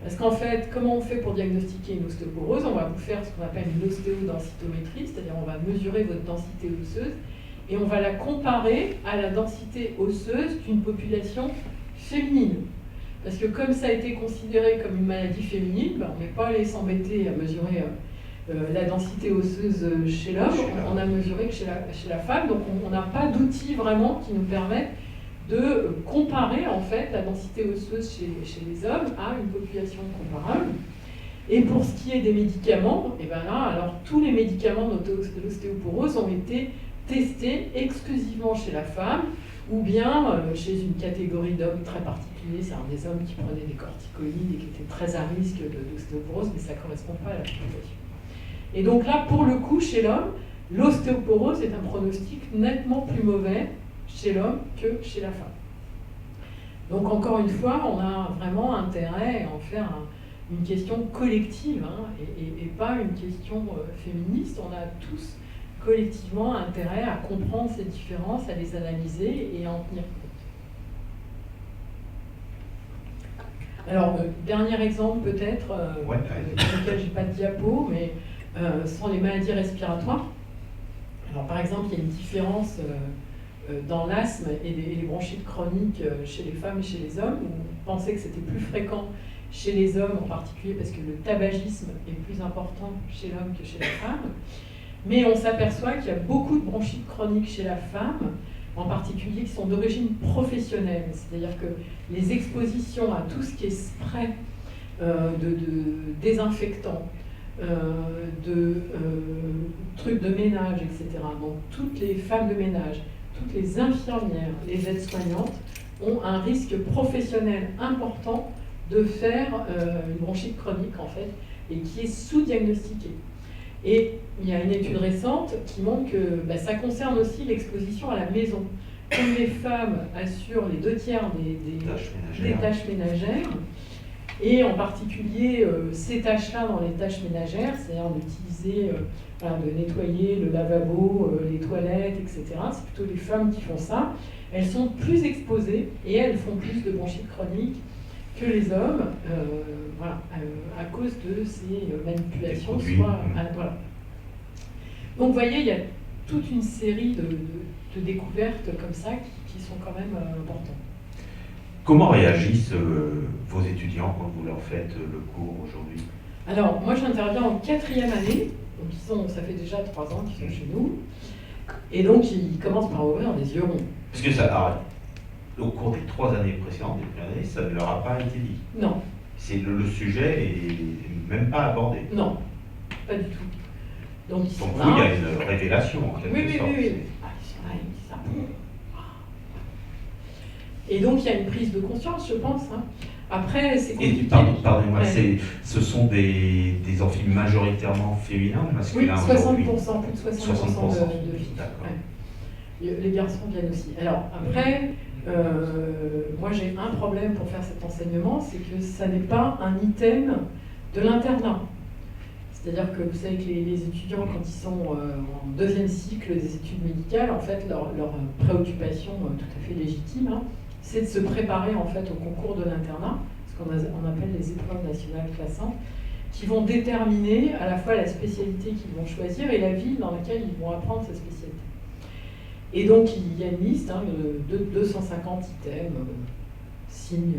Parce qu'en fait, comment on fait pour diagnostiquer une ostéoporose? On va vous faire ce qu'on appelle une ostéodensitométrie, c'est-à-dire on va mesurer votre densité osseuse, et on va la comparer à la densité osseuse d'une population féminine. Parce que comme ça a été considéré comme une maladie féminine, ben on n'est pas allé s'embêter à mesurer la densité osseuse chez l'homme, on a mesuré que chez la femme, donc on n'a pas d'outils vraiment qui nous permettent de comparer en fait la densité osseuse chez les hommes à une population comparable. Et pour ce qui est des médicaments, et ben là, alors tous les médicaments de l'ostéoporose ont été testés exclusivement chez la femme, ou bien chez une catégorie d'hommes très particuliers, c'est-à-dire des hommes qui prenaient des corticoïdes et qui étaient très à risque d'ostéoporose, mais ça ne correspond pas à la population. Et donc là, pour le coup, chez l'homme, l'ostéoporose est un pronostic nettement plus mauvais chez l'homme que chez la femme. Donc encore une fois, on a vraiment intérêt à en faire une question collective, hein, et pas une question féministe. On a tous collectivement intérêt à comprendre ces différences, à les analyser et à en tenir compte. Alors, dernier exemple peut-être, pour lequel je n'ai pas de diapo, mais sont les maladies respiratoires. Alors par exemple, il y a une différence dans l'asthme et les bronchites chroniques chez les femmes et chez les hommes. On pensait que c'était plus fréquent chez les hommes en particulier parce que le tabagisme est plus important chez l'homme que chez la femme. Mais on s'aperçoit qu'il y a beaucoup de bronchites chroniques chez la femme, en particulier qui sont d'origine professionnelle. C'est-à-dire que les expositions à tout ce qui est spray de désinfectants, trucs de ménage, etc. Donc toutes les femmes de ménage, toutes les infirmières, les aides-soignantes ont un risque professionnel important de faire une bronchite chronique en fait, et qui est sous-diagnostiquée. Et il y a une étude récente qui montre que ça concerne aussi l'exposition à la maison. Comme les femmes assurent les 2/3 des tâches ménagères, et en particulier ces tâches-là dans les tâches ménagères, c'est-à-dire d'utiliser, de nettoyer le lavabo, les toilettes, etc. C'est plutôt les femmes qui font ça. Elles sont plus exposées et elles font plus de bronchite chronique que les hommes, à cause de ces manipulations. Voilà. Donc vous voyez, il y a toute une série de découvertes comme ça qui sont quand même importantes. Comment réagissent vos étudiants quand vous leur faites le cours aujourd'hui? Alors, moi j'interviens en 4e année, donc ça fait déjà 3 ans qu'ils sont chez nous, et donc ils commencent par ouvrir des yeux ronds. Parce que ça arrête. Au cours des 3 années précédentes, des premières années, ça ne leur a pas été dit. Non. C'est le sujet est même pas abordé. Non, pas du tout. Donc ils sont là. Il y a une révélation en quelque sorte. Oui. Ils sont là, ils disent ça. Et donc il y a une prise de conscience, je pense. Hein. Après, c'est compliqué. Pardonnez-moi, ce sont des amphis majoritairement féminins ou masculins? Oui, 60%, plus de 60% de filles. D'accord. Ouais. Les garçons viennent aussi. Alors après, moi j'ai un problème pour faire cet enseignement, c'est que ça n'est pas un item de l'internat. C'est-à-dire que vous savez que les étudiants, quand ils sont en 2e cycle des études médicales, en fait, leur préoccupation tout à fait légitime, hein, c'est de se préparer en fait au concours de l'internat, ce qu'on appelle les épreuves nationales classantes, qui vont déterminer à la fois la spécialité qu'ils vont choisir et la ville dans laquelle ils vont apprendre cette spécialité. Et donc il y a une liste de 250 items, signes,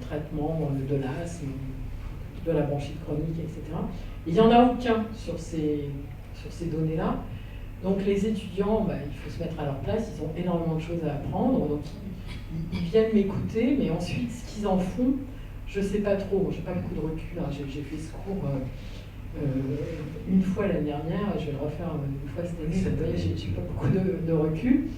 traitement de l'asthme, de la bronchite chronique, etc. Et il n'y en a aucun sur ces données-là. Donc les étudiants, il faut se mettre à leur place, ils ont énormément de choses à apprendre, donc ils viennent m'écouter, mais ensuite ce qu'ils en font, je ne sais pas trop, j'ai pas beaucoup de recul, hein. J'ai fait ce cours une fois l'année dernière, je vais le refaire une fois cette année, vous voyez, j'ai pas beaucoup de recul.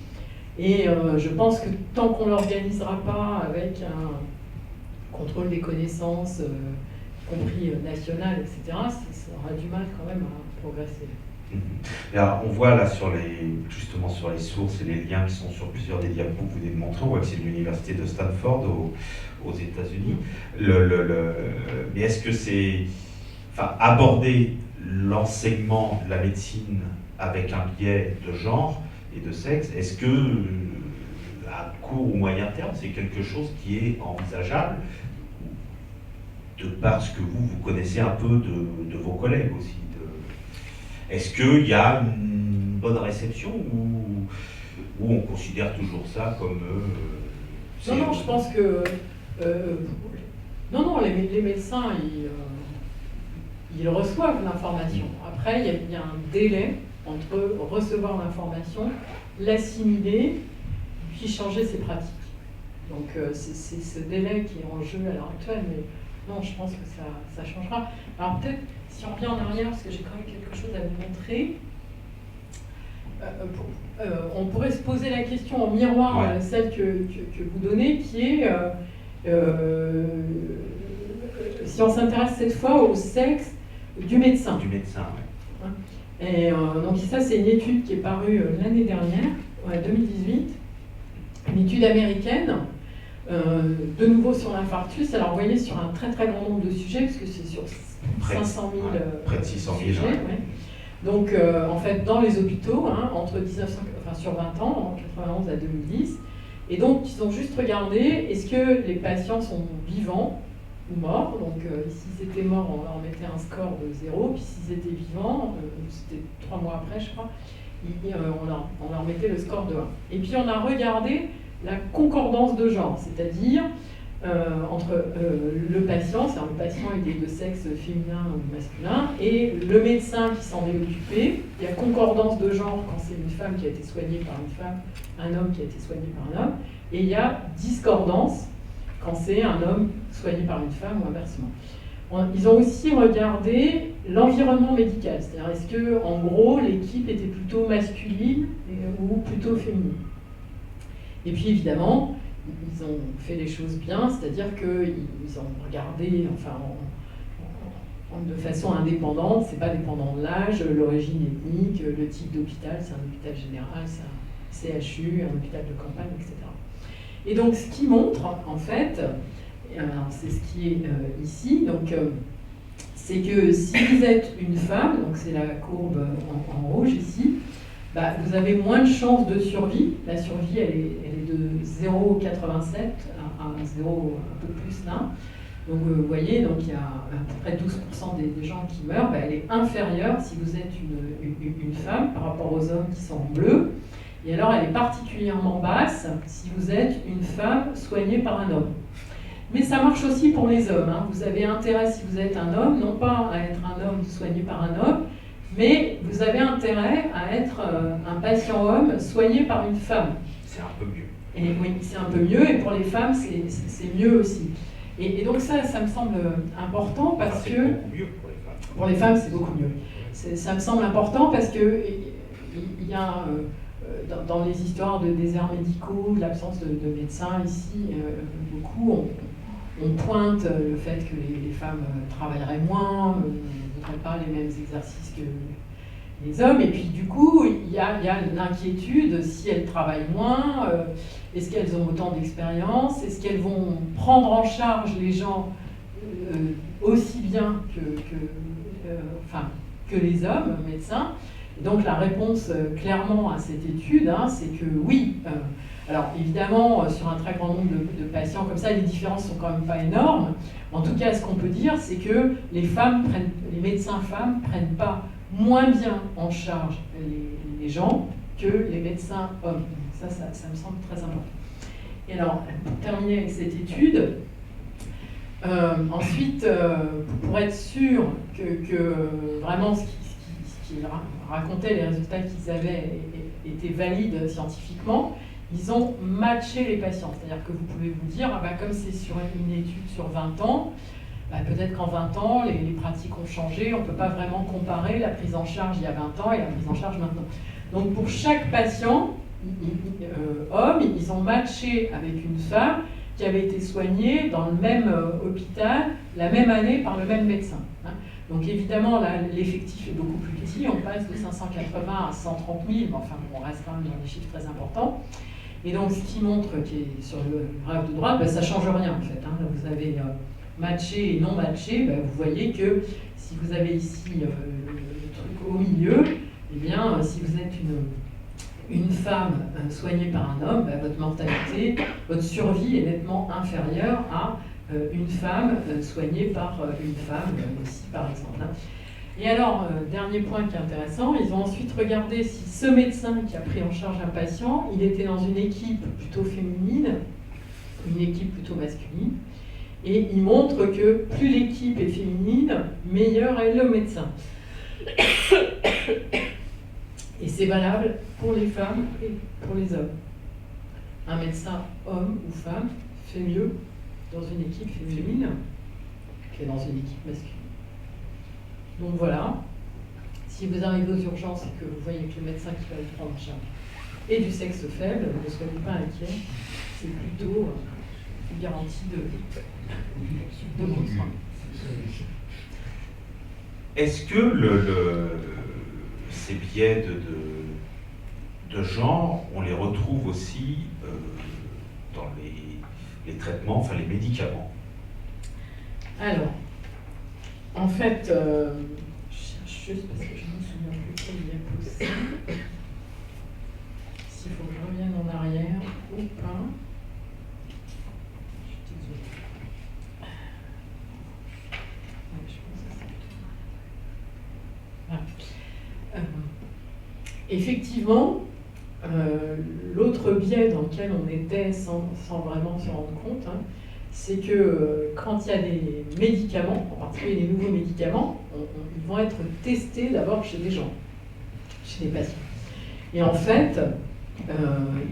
Et je pense que tant qu'on ne l'organisera pas avec un contrôle des connaissances, y compris national, etc., ça aura du mal quand même à progresser. Et alors, on voit là justement sur les sources et les liens qui sont sur plusieurs des diapos que vous venez de montrer, on voit que c'est l'université de Stanford aux États-Unis. Mais est-ce que c'est, aborder l'enseignement de la médecine avec un biais de genre et de sexe, est-ce que à court ou moyen terme, c'est quelque chose qui est envisageable, de par ce que vous connaissez un peu de vos collègues aussi? Est-ce qu'il y a une bonne réception ou on considère toujours ça comme... Non, je pense que... les médecins, ils reçoivent l'information. Après, il y a un délai entre recevoir l'information, l'assimiler, puis changer ses pratiques. Donc c'est ce délai qui est en jeu à l'heure actuelle, mais non, je pense que ça changera. Alors peut-être, si on revient en arrière, parce que j'ai quand même quelque chose à vous montrer, on pourrait se poser la question en miroir à celle que vous donnez, qui est si on s'intéresse cette fois au sexe du médecin. Du médecin, oui. Et donc ça, c'est une étude qui est parue l'année dernière, 2018, une étude américaine, de nouveau sur l'infarctus. Alors vous voyez, sur un très très grand nombre de sujets, parce que c'est sur 500 000 près de 600 000 sujets. Ouais. Donc en fait, dans les hôpitaux, sur 20 ans, en 91 à 2010. Et donc, ils ont juste regardé, est-ce que les patients sont vivants ou morts? Donc, s'ils étaient morts, on leur mettait un score de 0, puis s'ils étaient vivants, c'était 3 mois après, je crois, on leur mettait le score de 1. Et puis, on a regardé la concordance de genre, c'est-à-dire entre le patient, c'est-à-dire le patient il est de sexe féminin ou masculin, et le médecin qui s'en est occupé. Il y a concordance de genre quand c'est une femme qui a été soignée par une femme, un homme qui a été soigné par un homme, et il y a discordance quand c'est un homme soigné par une femme ou inversement. Ils ont aussi regardé l'environnement médical, c'est-à-dire est-ce que, en gros, l'équipe était plutôt masculine ou plutôt féminine. Et puis évidemment, ils ont fait les choses bien, c'est-à-dire qu'ils ont regardé, de façon indépendante, c'est pas dépendant de l'âge, l'origine ethnique, le type d'hôpital, c'est un hôpital général, c'est un CHU, un hôpital de campagne, etc. Et donc ce qui montre, en fait, c'est ce qui est ici, donc c'est que si vous êtes une femme, donc c'est la courbe en rouge ici, vous avez moins de chances de survie. La survie, elle est de 0,87 à 0 un peu plus là. Donc vous voyez, donc il y a à peu près 12% des gens qui meurent. Elle est inférieure si vous êtes une femme par rapport aux hommes qui sont en bleu. Et alors elle est particulièrement basse si vous êtes une femme soignée par un homme. Mais ça marche aussi pour les hommes. Vous avez intérêt, si vous êtes un homme, non pas à être un homme soigné par un homme, mais vous avez intérêt à être un patient homme soigné par une femme. C'est un peu mieux. Et oui, c'est un peu mieux, et pour les femmes, c'est mieux aussi. Et donc ça me semble important parce que... C'est beaucoup mieux pour les femmes. Pour les femmes, c'est beaucoup mieux. Ça me semble important parce que il y a dans les histoires de déserts médicaux, de l'absence de médecins ici, beaucoup on pointe le fait que les femmes travailleraient moins, ne feraient pas les mêmes exercices que les hommes, et puis du coup il y a l'inquiétude, si elles travaillent moins, est-ce qu'elles ont autant d'expérience, est-ce qu'elles vont prendre en charge les gens aussi bien que les hommes médecins. Et donc la réponse clairement à cette étude, c'est que oui. Alors évidemment, sur un très grand nombre de patients comme ça, les différences sont quand même pas énormes. En tout cas, ce qu'on peut dire, c'est que les médecins femmes prennent pas moins bien en charge les gens que les médecins hommes. Ça me semble très important. Et alors, pour terminer avec cette étude, Ensuite, pour être sûr que vraiment ce qu'ils racontaient, les résultats qu'ils avaient étaient valides scientifiquement, ils ont matché les patients. C'est-à-dire que vous pouvez vous dire, ah bah, comme c'est sur une étude sur 20 ans, bah, peut-être qu'en 20 ans, les pratiques ont changé, on ne peut pas vraiment comparer la prise en charge il y a 20 ans et la prise en charge maintenant. Donc pour chaque patient, homme, ils ont matché avec une femme qui avait été soignée dans le même hôpital la même année par le même médecin. Hein. Donc évidemment, là, l'effectif est beaucoup plus petit, on passe de 580 à 130 000, mais enfin on reste quand même dans des chiffres très importants. Et donc ce qui montre, qui est sur le graphe de droite, ben, ça ne change rien en fait. Hein. Vous avez matché et non matché, ben, vous voyez que si vous avez ici le truc au milieu, eh bien si vous êtes une femme soignée par un homme, ben, votre mortalité, votre survie est nettement inférieure à une femme soignée par une femme aussi, par exemple. Et alors, dernier point qui est intéressant, ils ont ensuite regardé si ce médecin qui a pris en charge un patient, il était dans une équipe plutôt féminine, une équipe plutôt masculine, et ils montrent que plus l'équipe est féminine, meilleur est le médecin. Et c'est valable pour les femmes et pour les hommes. Un médecin, homme ou femme, fait mieux dans une équipe féminine que dans une équipe masculine. Donc voilà, si vous arrivez aux urgences et que vous voyez que le médecin qui va le prendre en charge est du sexe faible, ne soyez pas inquiets, c'est plutôt une garantie de bon soin. Est-ce que ces biais de genre, on les retrouve aussi dans les traitements, enfin les médicaments? Alors, en fait, je cherche juste parce que je ne me souviens plus quel diapositive. S'il faut que je revienne en arrière ou pas. Je suis désolée. Ouais, je pense que c'est voilà. Effectivement, l'autre biais dans lequel on était sans vraiment se rendre compte, hein, c'est que quand il y a des médicaments, en particulier des nouveaux médicaments, ils vont être testés d'abord chez des gens, chez des patients. Et en fait,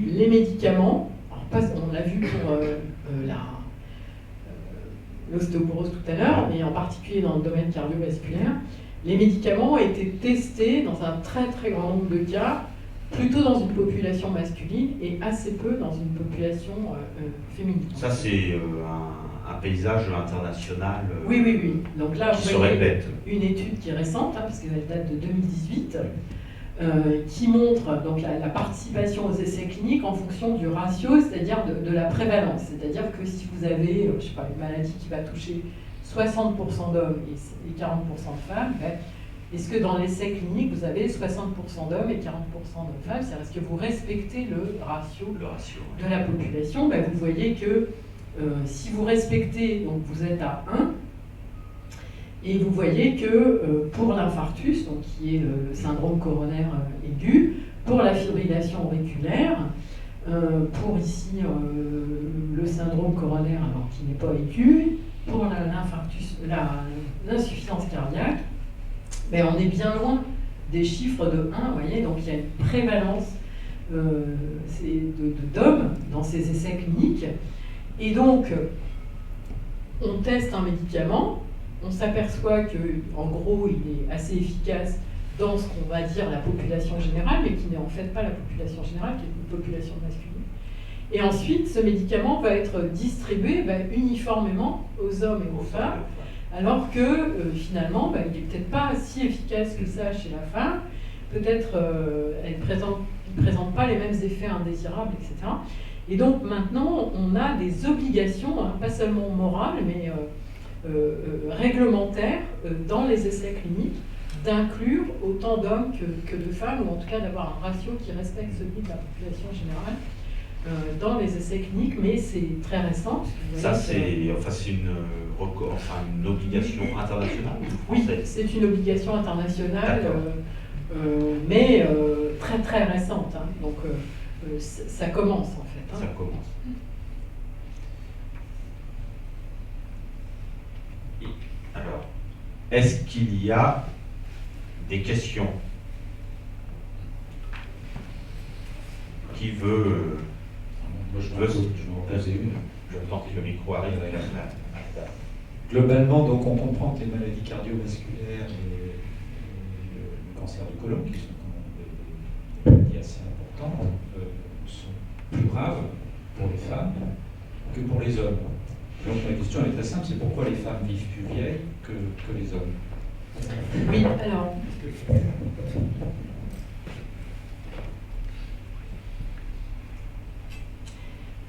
les médicaments, alors on l'a vu pour l'ostéoporose tout à l'heure, mais en particulier dans le domaine cardiovasculaire, les médicaments ont été testés dans un très très grand nombre de cas, plutôt dans une population masculine et assez peu dans une population féminine. Ça, c'est un paysage international oui. Donc là, qui se répète. Une étude qui est récente, hein, parce qu'elle date de 2018, qui montre donc, la participation aux essais cliniques en fonction du ratio, c'est-à-dire de la prévalence. C'est-à-dire que si vous avez je sais pas, une maladie qui va toucher 60% d'hommes et 40% de femmes, ben, est-ce que dans l'essai clinique, vous avez 60% d'hommes et 40% de femmes? C'est-à-dire, est-ce que vous respectez le ratio de la population? Ben, vous voyez que si vous respectez, donc vous êtes à 1, et vous voyez que pour l'infarctus, donc qui est le syndrome coronaire aigu, pour la fibrillation auriculaire, pour ici le syndrome coronaire alors qui n'est pas aigu, pour l'infarctus, l'insuffisance cardiaque, mais on est bien loin des chiffres de 1, vous voyez, donc il y a une prévalence d'hommes dans ces essais cliniques. Et donc, on teste un médicament, on s'aperçoit qu'en gros, il est assez efficace dans ce qu'on va dire la population générale, mais qui n'est en fait pas la population générale, qui est une population masculine. Et ensuite, ce médicament va être distribué uniformément aux hommes et aux femmes, alors que finalement, il n'est peut-être pas si efficace que ça chez la femme, peut-être il ne présente pas les mêmes effets indésirables, etc. Et donc maintenant, on a des obligations, hein, pas seulement morales, mais réglementaires dans les essais cliniques, d'inclure autant d'hommes que de femmes, ou en tout cas d'avoir un ratio qui respecte celui de la population générale dans les essais cliniques, mais c'est très récent. Ça, c'est une obligation internationale? Oui, c'est une obligation internationale, mais très très récente. Hein. Donc ça commence en fait. Hein. Ça commence. est-ce qu'il y a des questions? Qui veut... Moi, je vais en poser une. Je tente que le micro arrive. Globalement, donc, on comprend que les maladies cardiovasculaires et le cancer du côlon, qui sont des maladies assez importantes, sont plus graves pour les femmes que pour les hommes. Donc ma question est très simple, c'est pourquoi les femmes vivent plus vieilles que les hommes? Oui,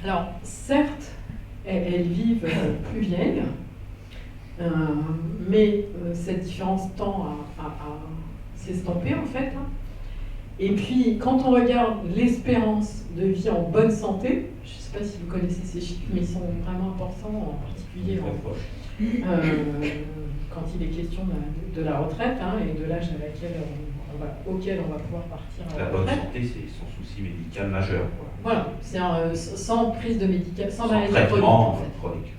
alors certes, elles vivent plus vieilles, mais cette différence tend à s'estomper en fait. Et puis, quand on regarde l'espérance de vie en bonne santé, je ne sais pas si vous connaissez ces chiffres, mais ils sont vraiment importants, en particulier quand il est question de la retraite et de l'âge auquel on va pouvoir partir à la retraite. La bonne santé, c'est son souci médical majeur. Voilà, c'est sans prise de médicaments, sans maladie chronique, en fait.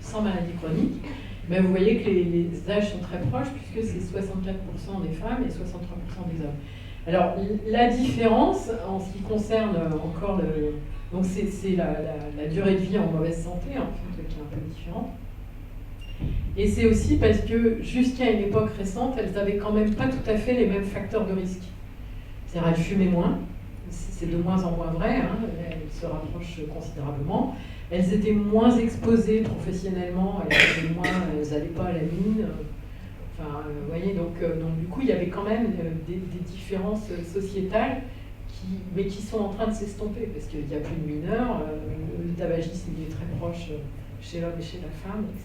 Sans maladie chronique. Mais vous voyez que les âges sont très proches, puisque c'est 64% des femmes et 63% des hommes. Alors, la différence, en ce qui concerne encore donc c'est la durée de vie en mauvaise santé, en fait, qui est un peu différente. Et c'est aussi parce que, jusqu'à une époque récente, elles n'avaient quand même pas tout à fait les mêmes facteurs de risque. C'est-à-dire, elles fumaient moins, c'est de moins en moins vrai, elles se rapprochent considérablement. Elles étaient moins exposées professionnellement, elles n'allaient pas à la mine. Vous voyez, donc du coup, il y avait quand même des différences sociétales mais qui sont en train de s'estomper, parce qu'il n'y a plus de mineurs, le tabagisme est très proche chez l'homme et chez la femme, etc.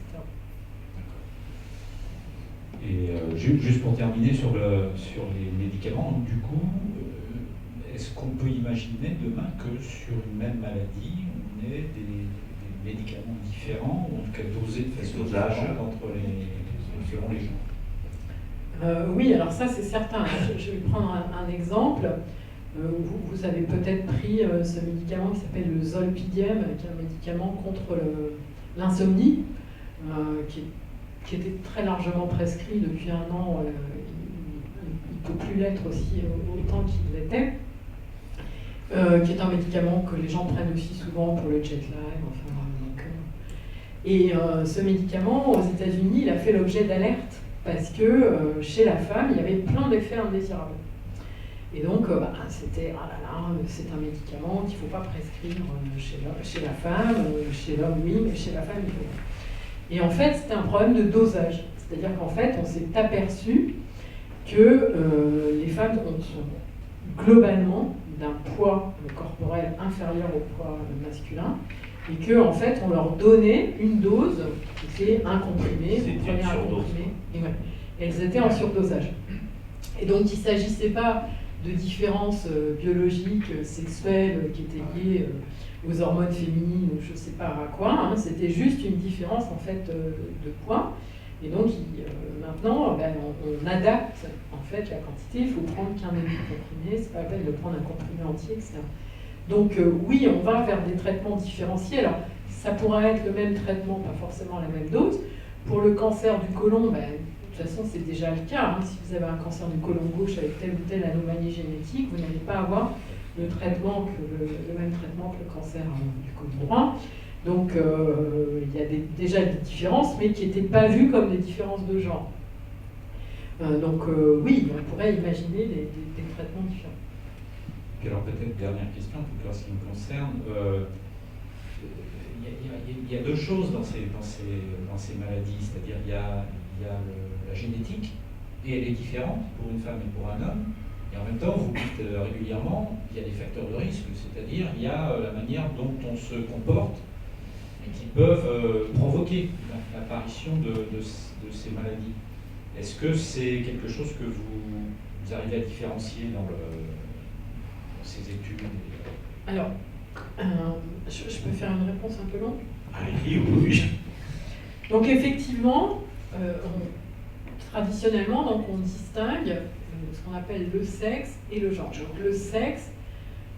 Et juste pour terminer sur les médicaments, du coup, est-ce qu'on peut imaginer demain que sur une même maladie, on ait des médicaments différents, ou en tout cas dosés de façon différente selon les gens? Oui, alors ça c'est certain. Je vais prendre un exemple. Vous avez peut-être pris ce médicament qui s'appelle le Zolpidem, qui est un médicament contre l'insomnie, qui était très largement prescrit depuis 1 an. Il ne peut plus l'être aussi autant qu'il l'était. Qui est un médicament que les gens prennent aussi souvent pour le jet lag. Ce médicament, aux États-Unis, il a fait l'objet d'alertes parce que chez la femme, il y avait plein d'effets indésirables. Et donc, c'était, c'est un médicament qu'il ne faut pas prescrire chez la femme, chez l'homme, oui, mais chez la femme, il faut. Et en fait, c'était un problème de dosage. C'est-à-dire qu'en fait, on s'est aperçu que les femmes sont globalement d'un poids corporel inférieur au poids masculin, et que en fait on leur donnait une dose qui était un comprimé, vous prenez un comprimé, et elles étaient en surdosage. Et donc il ne s'agissait pas de différences biologiques, sexuelles qui étaient liées aux hormones féminines ou je ne sais pas à quoi, c'était juste une différence en fait de poids. Et donc maintenant, on adapte en fait la quantité. Il faut prendre qu'un demi-comprimé, c'est pas la peine de prendre un comprimé entier, etc. Donc oui, on va vers des traitements différenciés. Alors ça pourra être le même traitement, pas forcément la même dose. Pour le cancer du côlon, de toute façon c'est déjà le cas. Si vous avez un cancer du côlon gauche avec telle ou telle anomalie génétique, vous n'allez pas avoir le même traitement que le cancer du côlon droit. Donc il y a déjà des différences, mais qui n'étaient pas vues comme des différences de genre. Oui, on pourrait imaginer des traitements différents. Et alors peut-être dernière question, en tout cas en ce qui me concerne, il y a 2 choses dans ces maladies, c'est-à-dire il y a la génétique, et elle est différente pour une femme et pour un homme. Et en même temps, vous dites régulièrement, il y a des facteurs de risque, c'est-à-dire il y a la manière dont on se comporte qui peuvent provoquer l'apparition de ces maladies. Est-ce que c'est quelque chose que vous arrivez à différencier dans ces études? Alors, je peux faire une réponse un peu longue? Allez, oui. Donc effectivement, traditionnellement, donc, on distingue ce qu'on appelle le sexe et le genre. Donc le sexe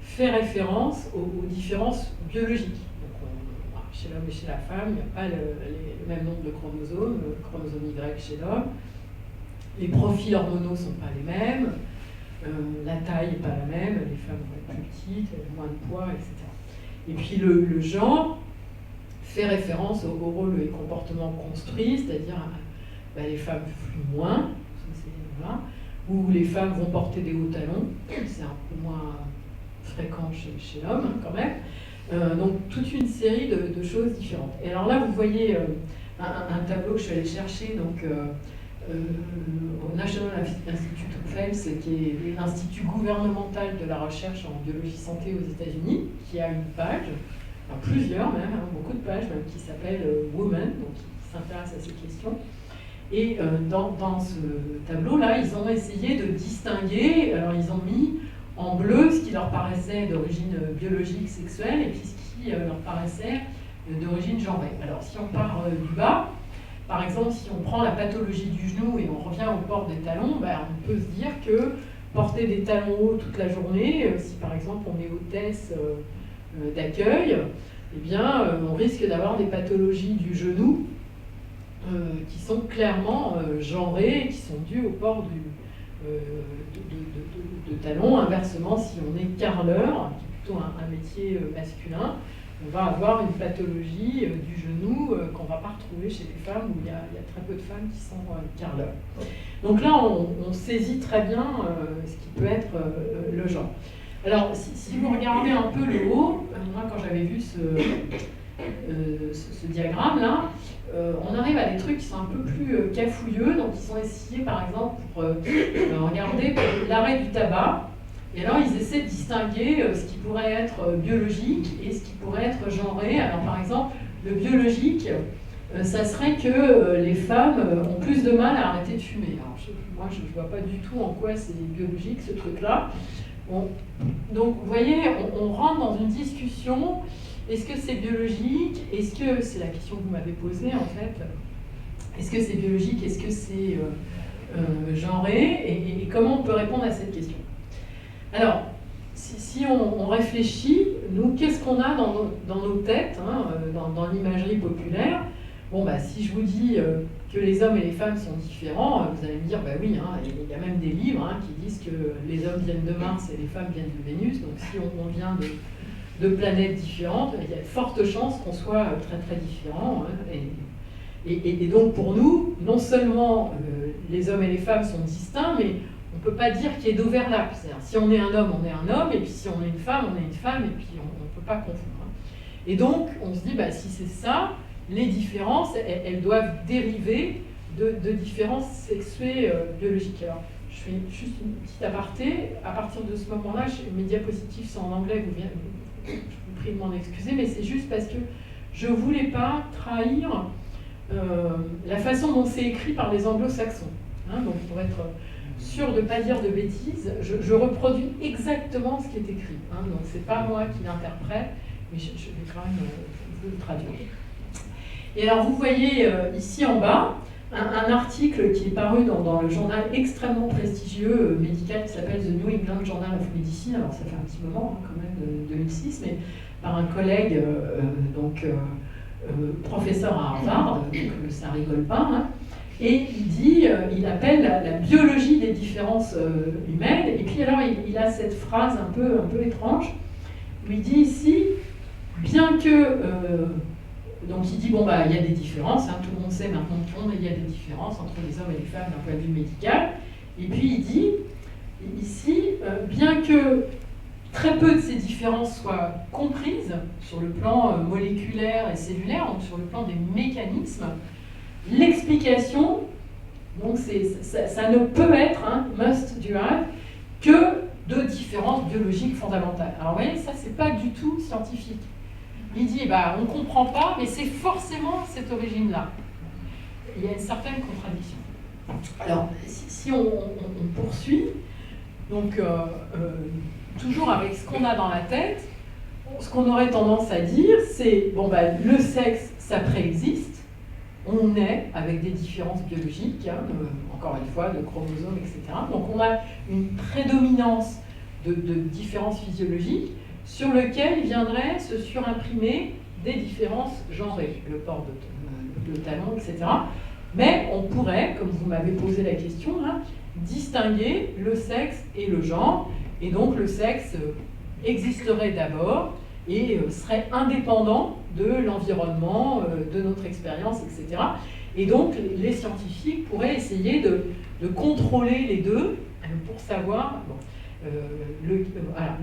fait référence aux différences biologiques. Chez l'homme et chez la femme, il n'y a pas le même nombre de chromosomes, le chromosome Y chez l'homme Les profils hormonaux ne sont pas les mêmes, la taille n'est pas la même, les femmes vont être plus petites, moins de poids, etc. Et puis le genre fait référence au rôle et comportement construit, c'est-à-dire les femmes fluent moins, voilà, ou les femmes vont porter des hauts talons, c'est un peu moins fréquent chez l'homme quand même. Donc toute une série de choses différentes. Et alors là, vous voyez un tableau que je suis allée chercher donc, au National Institute of Health, qui est l'institut gouvernemental de la recherche en biologie santé aux États-Unis, qui a une page, enfin plusieurs même, beaucoup de pages même, qui s'appelle Women, donc qui s'intéresse à ces questions. Et dans ce tableau-là, ils ont essayé de distinguer, alors ils ont mis en bleu ce qui leur paraissait d'origine biologique, sexuelle, et puis ce qui leur paraissait d'origine genrée. Alors si on part du bas, par exemple, si on prend la pathologie du genou et on revient au port des talons, on peut se dire que porter des talons hauts toute la journée, si par exemple on est hôtesse d'accueil, eh bien on risque d'avoir des pathologies du genou qui sont clairement genrées, qui sont dues au port de talons. Inversement, si on est carreleur, qui est plutôt un métier masculin, on va avoir une pathologie du genou qu'on ne va pas retrouver chez les femmes, où il y a très peu de femmes qui sont carreleurs. Donc là, on saisit très bien ce qui peut être le genre. Alors, si vous regardez un peu le haut, moi quand j'avais vu ce diagramme-là, on arrive à des trucs qui sont un peu plus cafouilleux. Donc ils ont essayé par exemple pour regarder l'arrêt du tabac, et alors ils essaient de distinguer ce qui pourrait être biologique et ce qui pourrait être genré. Alors par exemple, le biologique, ça serait que les femmes ont plus de mal à arrêter de fumer. Alors moi je ne vois pas du tout en quoi c'est biologique ce truc-là. Donc vous voyez, on rentre dans une discussion. Est-ce que c'est biologique? Est-ce que c'est la question que vous m'avez posée en fait? Est-ce que c'est biologique? Est-ce que c'est genré? Et comment on peut répondre à cette question? Alors, si on réfléchit, nous, qu'est-ce qu'on a dans nos têtes, dans l'imagerie populaire? Bon, si je vous dis que les hommes et les femmes sont différents, vous allez me dire, oui, il y a même des livres qui disent que les hommes viennent de Mars et les femmes viennent de Vénus. Donc si on vient de planètes différentes, il y a de fortes chances qu'on soit très très différents. Et donc pour nous, non seulement les hommes et les femmes sont distincts, mais on ne peut pas dire qu'il y ait d'overlap. C'est-à-dire si on est un homme, on est un homme, et puis si on est une femme, on est une femme, et puis on ne peut pas confondre. Et donc on se dit, si c'est ça, les différences, elles doivent dériver de différences sexuées biologiques. Alors, je fais juste une petite aparté. À partir de ce moment-là, mes diapositives sont en anglais, je vous prie de m'en excuser, mais c'est juste parce que je ne voulais pas trahir la façon dont c'est écrit par les anglo-saxons. Donc pour être sûr de ne pas dire de bêtises, je reproduis exactement ce qui est écrit. Donc ce n'est pas moi qui l'interprète, mais je vais quand même vous le traduire. Et alors vous voyez ici en bas un article qui est paru dans le journal extrêmement prestigieux médical qui s'appelle The New England Journal of Medicine. Alors ça fait un petit moment quand même, de 2006, mais par un collègue, professeur à Harvard, donc ça rigole pas. Et il appelle la biologie des différences humaines. Et puis alors il a cette phrase un peu étrange où il dit ici, bien que donc il dit, il y a des différences, tout le monde sait maintenant qu'il y a des différences entre les hommes et les femmes d'un point de vue médical. Et puis il dit, ici, bien que très peu de ces différences soient comprises sur le plan moléculaire et cellulaire, donc sur le plan des mécanismes, l'explication, donc ça ne peut être, must derive, que de différences biologiques fondamentales. Alors vous voyez, ça c'est pas du tout scientifique. Il dit, on ne comprend pas, mais c'est forcément cette origine-là. Il y a une certaine contradiction. Alors, si on poursuit, donc toujours avec ce qu'on a dans la tête, ce qu'on aurait tendance à dire, c'est, le sexe, ça préexiste, on naît avec des différences biologiques, encore une fois, de chromosomes, etc. Donc on a une prédominance de différences physiologiques, sur lequel viendraient se surimprimer des différences genrées, le port de talons, etc. Mais on pourrait, comme vous m'avez posé la question, distinguer le sexe et le genre. Et donc le sexe existerait d'abord et serait indépendant de l'environnement, de notre expérience, etc. Et donc les scientifiques pourraient essayer de contrôler les deux pour savoir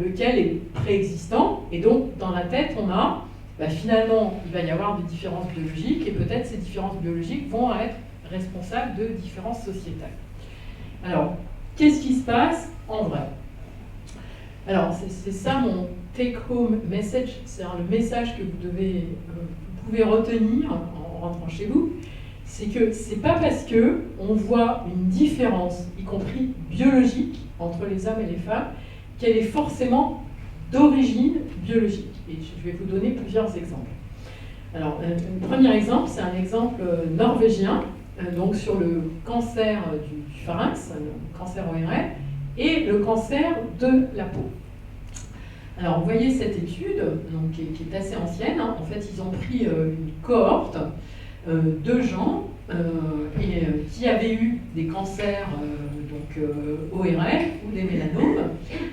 lequel est préexistant. Et donc dans la tête, on a, finalement, il va y avoir des différences biologiques et peut-être ces différences biologiques vont être responsables de différences sociétales. Alors, qu'est-ce qui se passe en vrai? Alors, c'est ça mon take-home message, c'est-à-dire le message que vous pouvez retenir en rentrant chez vous, c'est que c'est pas parce que on voit une différence, y compris biologique, entre les hommes et les femmes, qu'elle est forcément d'origine biologique. Et je vais vous donner plusieurs exemples. Alors, le premier exemple, c'est un exemple norvégien, donc sur le cancer du pharynx, le cancer ORL, et le cancer de la peau. Alors, vous voyez cette étude, donc, qui est assez ancienne. En fait, ils ont pris une cohorte de gens qui avaient eu des cancers ORL ou des mélanomes,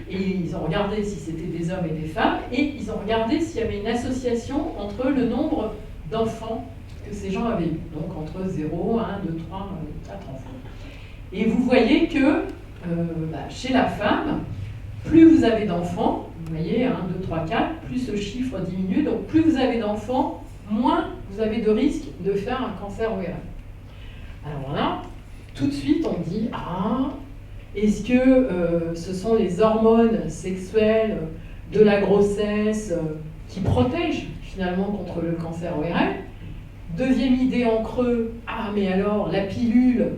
et ils ont regardé si c'était des hommes et des femmes, et ils ont regardé s'il y avait une association entre le nombre d'enfants que ces gens avaient eu, donc entre 0, 1, 2, 3, 4 enfants. Et vous voyez que chez la femme, plus vous avez d'enfants, vous voyez, 1, 2, 3, 4, plus ce chiffre diminue, donc plus vous avez d'enfants, moins vous avez de risque de faire un cancer ORL. Alors là, tout de suite, on dit, est-ce que ce sont les hormones sexuelles de la grossesse qui protègent finalement contre le cancer ORL? Deuxième idée en creux, mais alors la pilule,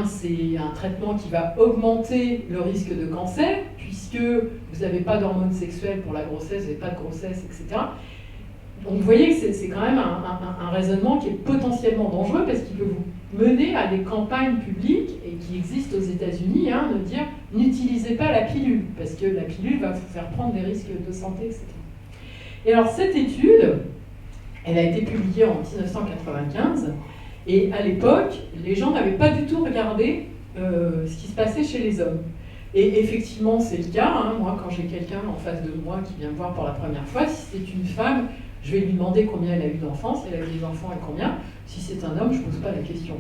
c'est un traitement qui va augmenter le risque de cancer, puisque vous n'avez pas d'hormones sexuelles pour la grossesse, vous n'avez pas de grossesse, etc. Donc vous voyez que c'est quand même un raisonnement qui est potentiellement dangereux, parce qu'il peut vous mener à des campagnes publiques, et qui existent aux États-Unis, de dire n'utilisez pas la pilule, parce que la pilule va vous faire prendre des risques de santé, etc. Et alors cette étude, elle a été publiée en 1995, et à l'époque, les gens n'avaient pas du tout regardé ce qui se passait chez les hommes. Et effectivement, c'est le cas. Moi, quand j'ai quelqu'un en face de moi qui vient me voir pour la première fois, si c'est une femme, je vais lui demander combien elle a eu d'enfants, si elle a eu des enfants et combien. Si c'est un homme, je ne pose pas la question.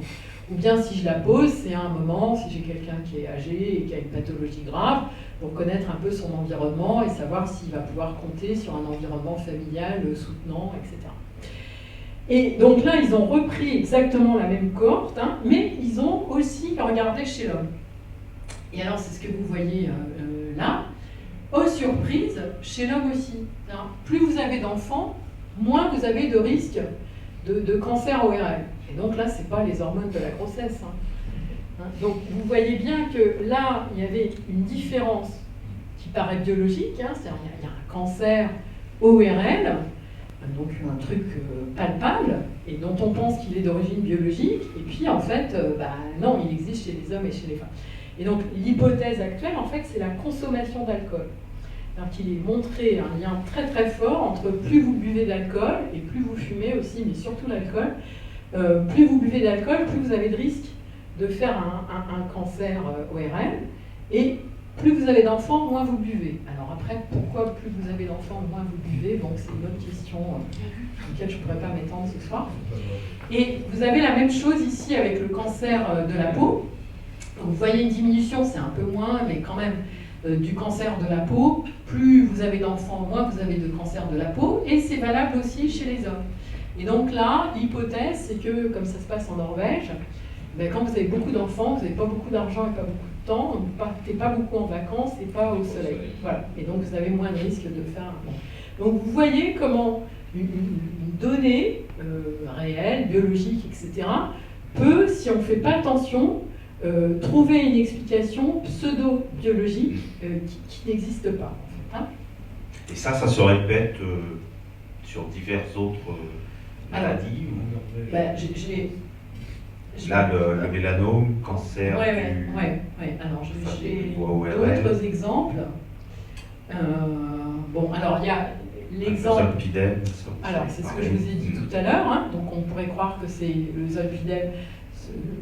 Ou bien si je la pose, c'est à un moment, si j'ai quelqu'un qui est âgé et qui a une pathologie grave, pour connaître un peu son environnement et savoir s'il va pouvoir compter sur un environnement familial soutenant, etc. Et donc là, ils ont repris exactement la même cohorte, mais ils ont aussi regardé chez l'homme. Et alors, c'est ce que vous voyez là. Oh surprise, chez l'homme aussi. Plus vous avez d'enfants, moins vous avez de risque de cancer ORL. Et donc là, ce n'est pas les hormones de la grossesse. Donc vous voyez bien que là, il y avait une différence qui paraît biologique, c'est-à-dire il y a un cancer ORL, donc un truc palpable, et dont on pense qu'il est d'origine biologique, et puis en fait, non, il existe chez les hommes et chez les femmes. Et donc l'hypothèse actuelle, en fait, c'est la consommation d'alcool. Alors qu'il est montré un lien très très fort entre plus vous buvez d'alcool, et plus vous fumez aussi, mais surtout l'alcool, plus vous buvez d'alcool, plus vous avez de risque de faire un cancer ORL, et plus vous avez d'enfants, moins vous buvez. Alors après, pourquoi plus vous avez d'enfants, moins vous buvez? Bon, c'est une autre question sur laquelle je ne pourrais pas m'étendre ce soir. Et vous avez la même chose ici avec le cancer de la peau. Donc, vous voyez une diminution, c'est un peu moins, mais quand même, du cancer de la peau. Plus vous avez d'enfants, moins vous avez de cancer de la peau. Et c'est valable aussi chez les hommes. Et donc là, l'hypothèse, c'est que, comme ça se passe en Norvège, quand vous avez beaucoup d'enfants, vous n'avez pas beaucoup d'argent et pas beaucoup de temps, vous ne partez pas beaucoup en vacances et pas au soleil. Voilà. Et donc vous avez moins de risque de faire... Donc vous voyez comment une donnée réelle, biologique, etc., peut, si on ne fait pas attention, trouver une explication pseudo-biologique qui n'existe pas. En fait, Et ça se répète sur diverses autres maladies Là, le mélanome, cancer Alors, j'ai d'autres exemples. Alors, il y a l'exemple... Zolpidem. Alors, c'est ce que je vous ai dit tout à l'heure. Donc, on pourrait croire que c'est le zolpidem.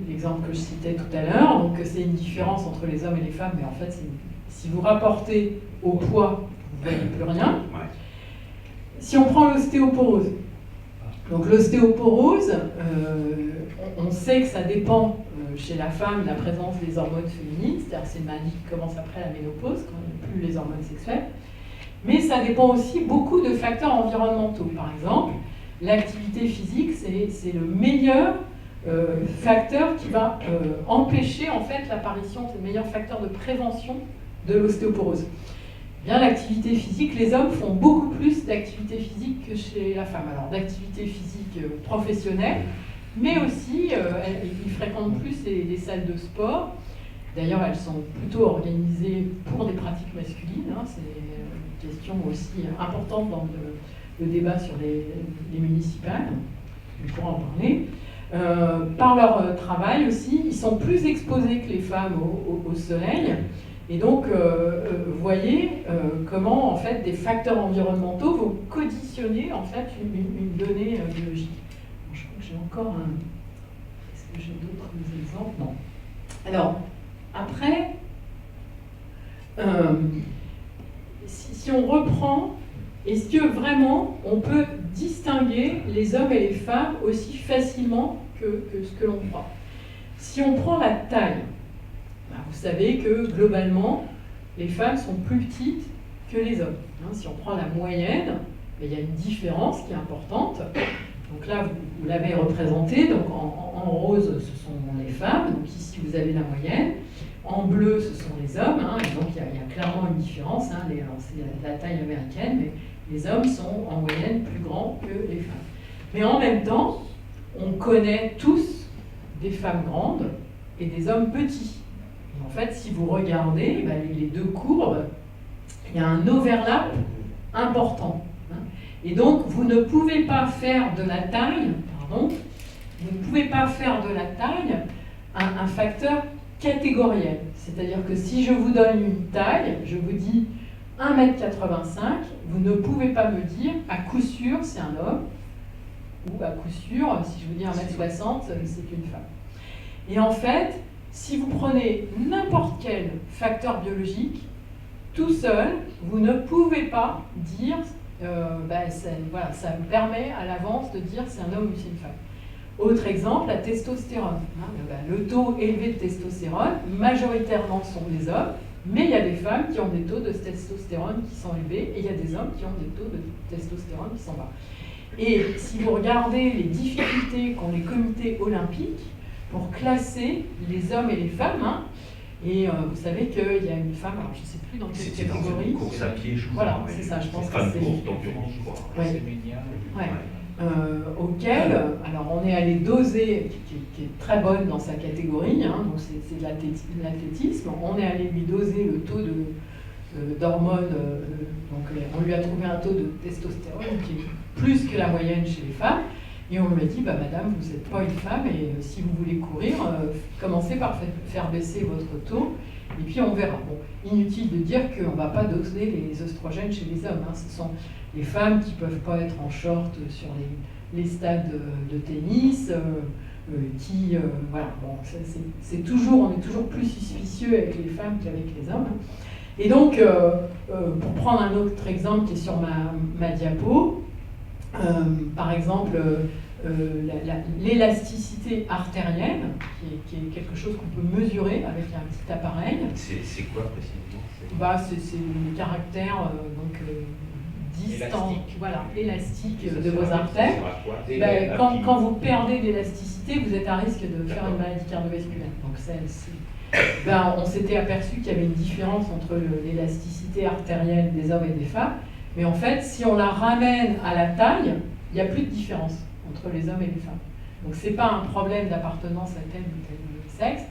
l'exemple que je citais tout à l'heure, donc c'est une différence entre les hommes et les femmes, mais en fait, si vous rapportez au poids, vous ne voyez plus rien. Si on prend l'ostéoporose, donc l'ostéoporose, on sait que ça dépend chez la femme de la présence des hormones féminines, c'est-à-dire que c'est une maladie qui commence après la ménopause, quand il n'y a plus les hormones sexuelles, mais ça dépend aussi beaucoup de facteurs environnementaux. Par exemple, l'activité physique, c'est le meilleur facteur qui va empêcher en fait l'apparition, c'est le meilleur facteur de prévention de l'ostéoporose. Bien, l'activité physique, les hommes font beaucoup plus d'activité physique que chez la femme. Alors d'activité physique professionnelle, mais aussi ils fréquentent plus les salles de sport. D'ailleurs, elles sont plutôt organisées pour des pratiques masculines. Hein. C'est une question aussi importante dans le débat sur les municipales. On pourra en parler. Par leur travail aussi, ils sont plus exposés que les femmes au soleil. Et donc, vous voyez comment en fait des facteurs environnementaux vont conditionner en fait une donnée biologique. Bon, je crois que j'ai encore un. Est-ce que j'ai d'autres exemples? Non. Alors, après, si on reprend, est-ce que vraiment on peut distinguer les hommes et les femmes aussi facilement que ce que l'on croit? Si on prend la taille, vous savez que globalement, les femmes sont plus petites que les hommes. Si on prend la moyenne, il y a une différence qui est importante. Donc là, vous l'avez représenté. Donc en rose, ce sont les femmes. Donc ici, vous avez la moyenne. En bleu, ce sont les hommes. Et donc il y a clairement une différence. C'est la taille américaine, mais les hommes sont en moyenne plus grands que les femmes. Mais en même temps, on connaît tous des femmes grandes et des hommes petits. En fait, si vous regardez les deux courbes, il y a un overlap important. Et donc, vous ne pouvez pas faire de la taille, un facteur catégoriel. C'est-à-dire que si je vous donne une taille, je vous dis 1,85 m, vous ne pouvez pas me dire à coup sûr c'est un homme, ou à coup sûr, si je vous dis 1,60 m, c'est une femme. Et en fait, si vous prenez n'importe quel facteur biologique, tout seul, vous ne pouvez pas dire, ça me permet à l'avance de dire c'est un homme ou c'est une femme. Autre exemple, la testostérone. Le taux élevé de testostérone, majoritairement sont des hommes, mais il y a des femmes qui ont des taux de testostérone qui sont élevés, et il y a des hommes qui ont des taux de testostérone qui sont bas. Et si vous regardez les difficultés qu'ont les comités olympiques, pour classer les hommes et les femmes, et vous savez qu'il y a une femme, alors je ne sais plus dans quelle catégorie. C'était dans une course à pied, je crois. Voilà, c'est ça, je pense que c'est... Une course d'endurance, je crois. Auquel, alors on est allé doser, qui est très bonne dans sa catégorie, donc c'est de l'athlétisme, on est allé lui doser le taux d'hormones, donc on lui a trouvé un taux de testostérone qui est plus que la moyenne chez les femmes. Et on lui a dit, madame, vous n'êtes pas une femme et si vous voulez courir, commencez par faire baisser votre taux et puis on verra. Bon, inutile de dire qu'on ne va pas doser les oestrogènes chez les hommes. Ce sont les femmes qui ne peuvent pas être en short sur les stades de tennis, c'est toujours, on est toujours plus suspicieux avec les femmes qu'avec les hommes. Et donc, pour prendre un autre exemple qui est sur ma diapo, par exemple, l'élasticité artérielle, qui est quelque chose qu'on peut mesurer avec un petit appareil. C'est quoi précisément? C'est le caractère distant, élastique de vos artères. Quand vous perdez l'élasticité, vous êtes à risque de faire une maladie cardiovasculaire. Donc on s'était aperçu qu'il y avait une différence entre l'élasticité artérielle des hommes et des femmes. Mais en fait, si on la ramène à la taille, il n'y a plus de différence entre les hommes et les femmes. Donc ce n'est pas un problème d'appartenance à tel ou tel sexe.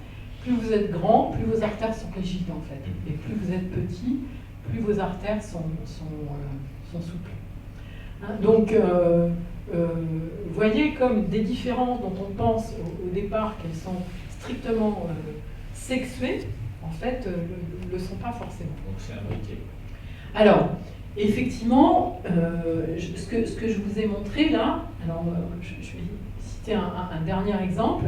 Plus vous êtes grand, plus vos artères sont rigides en fait. Et plus vous êtes petit, plus vos artères sont souples. Donc, vous voyez comme des différences dont on pense au départ qu'elles sont strictement sexuées, en fait, ne le sont pas forcément. Donc c'est un briquet. Alors, effectivement, ce que je vous ai montré là, alors je vais citer un dernier exemple,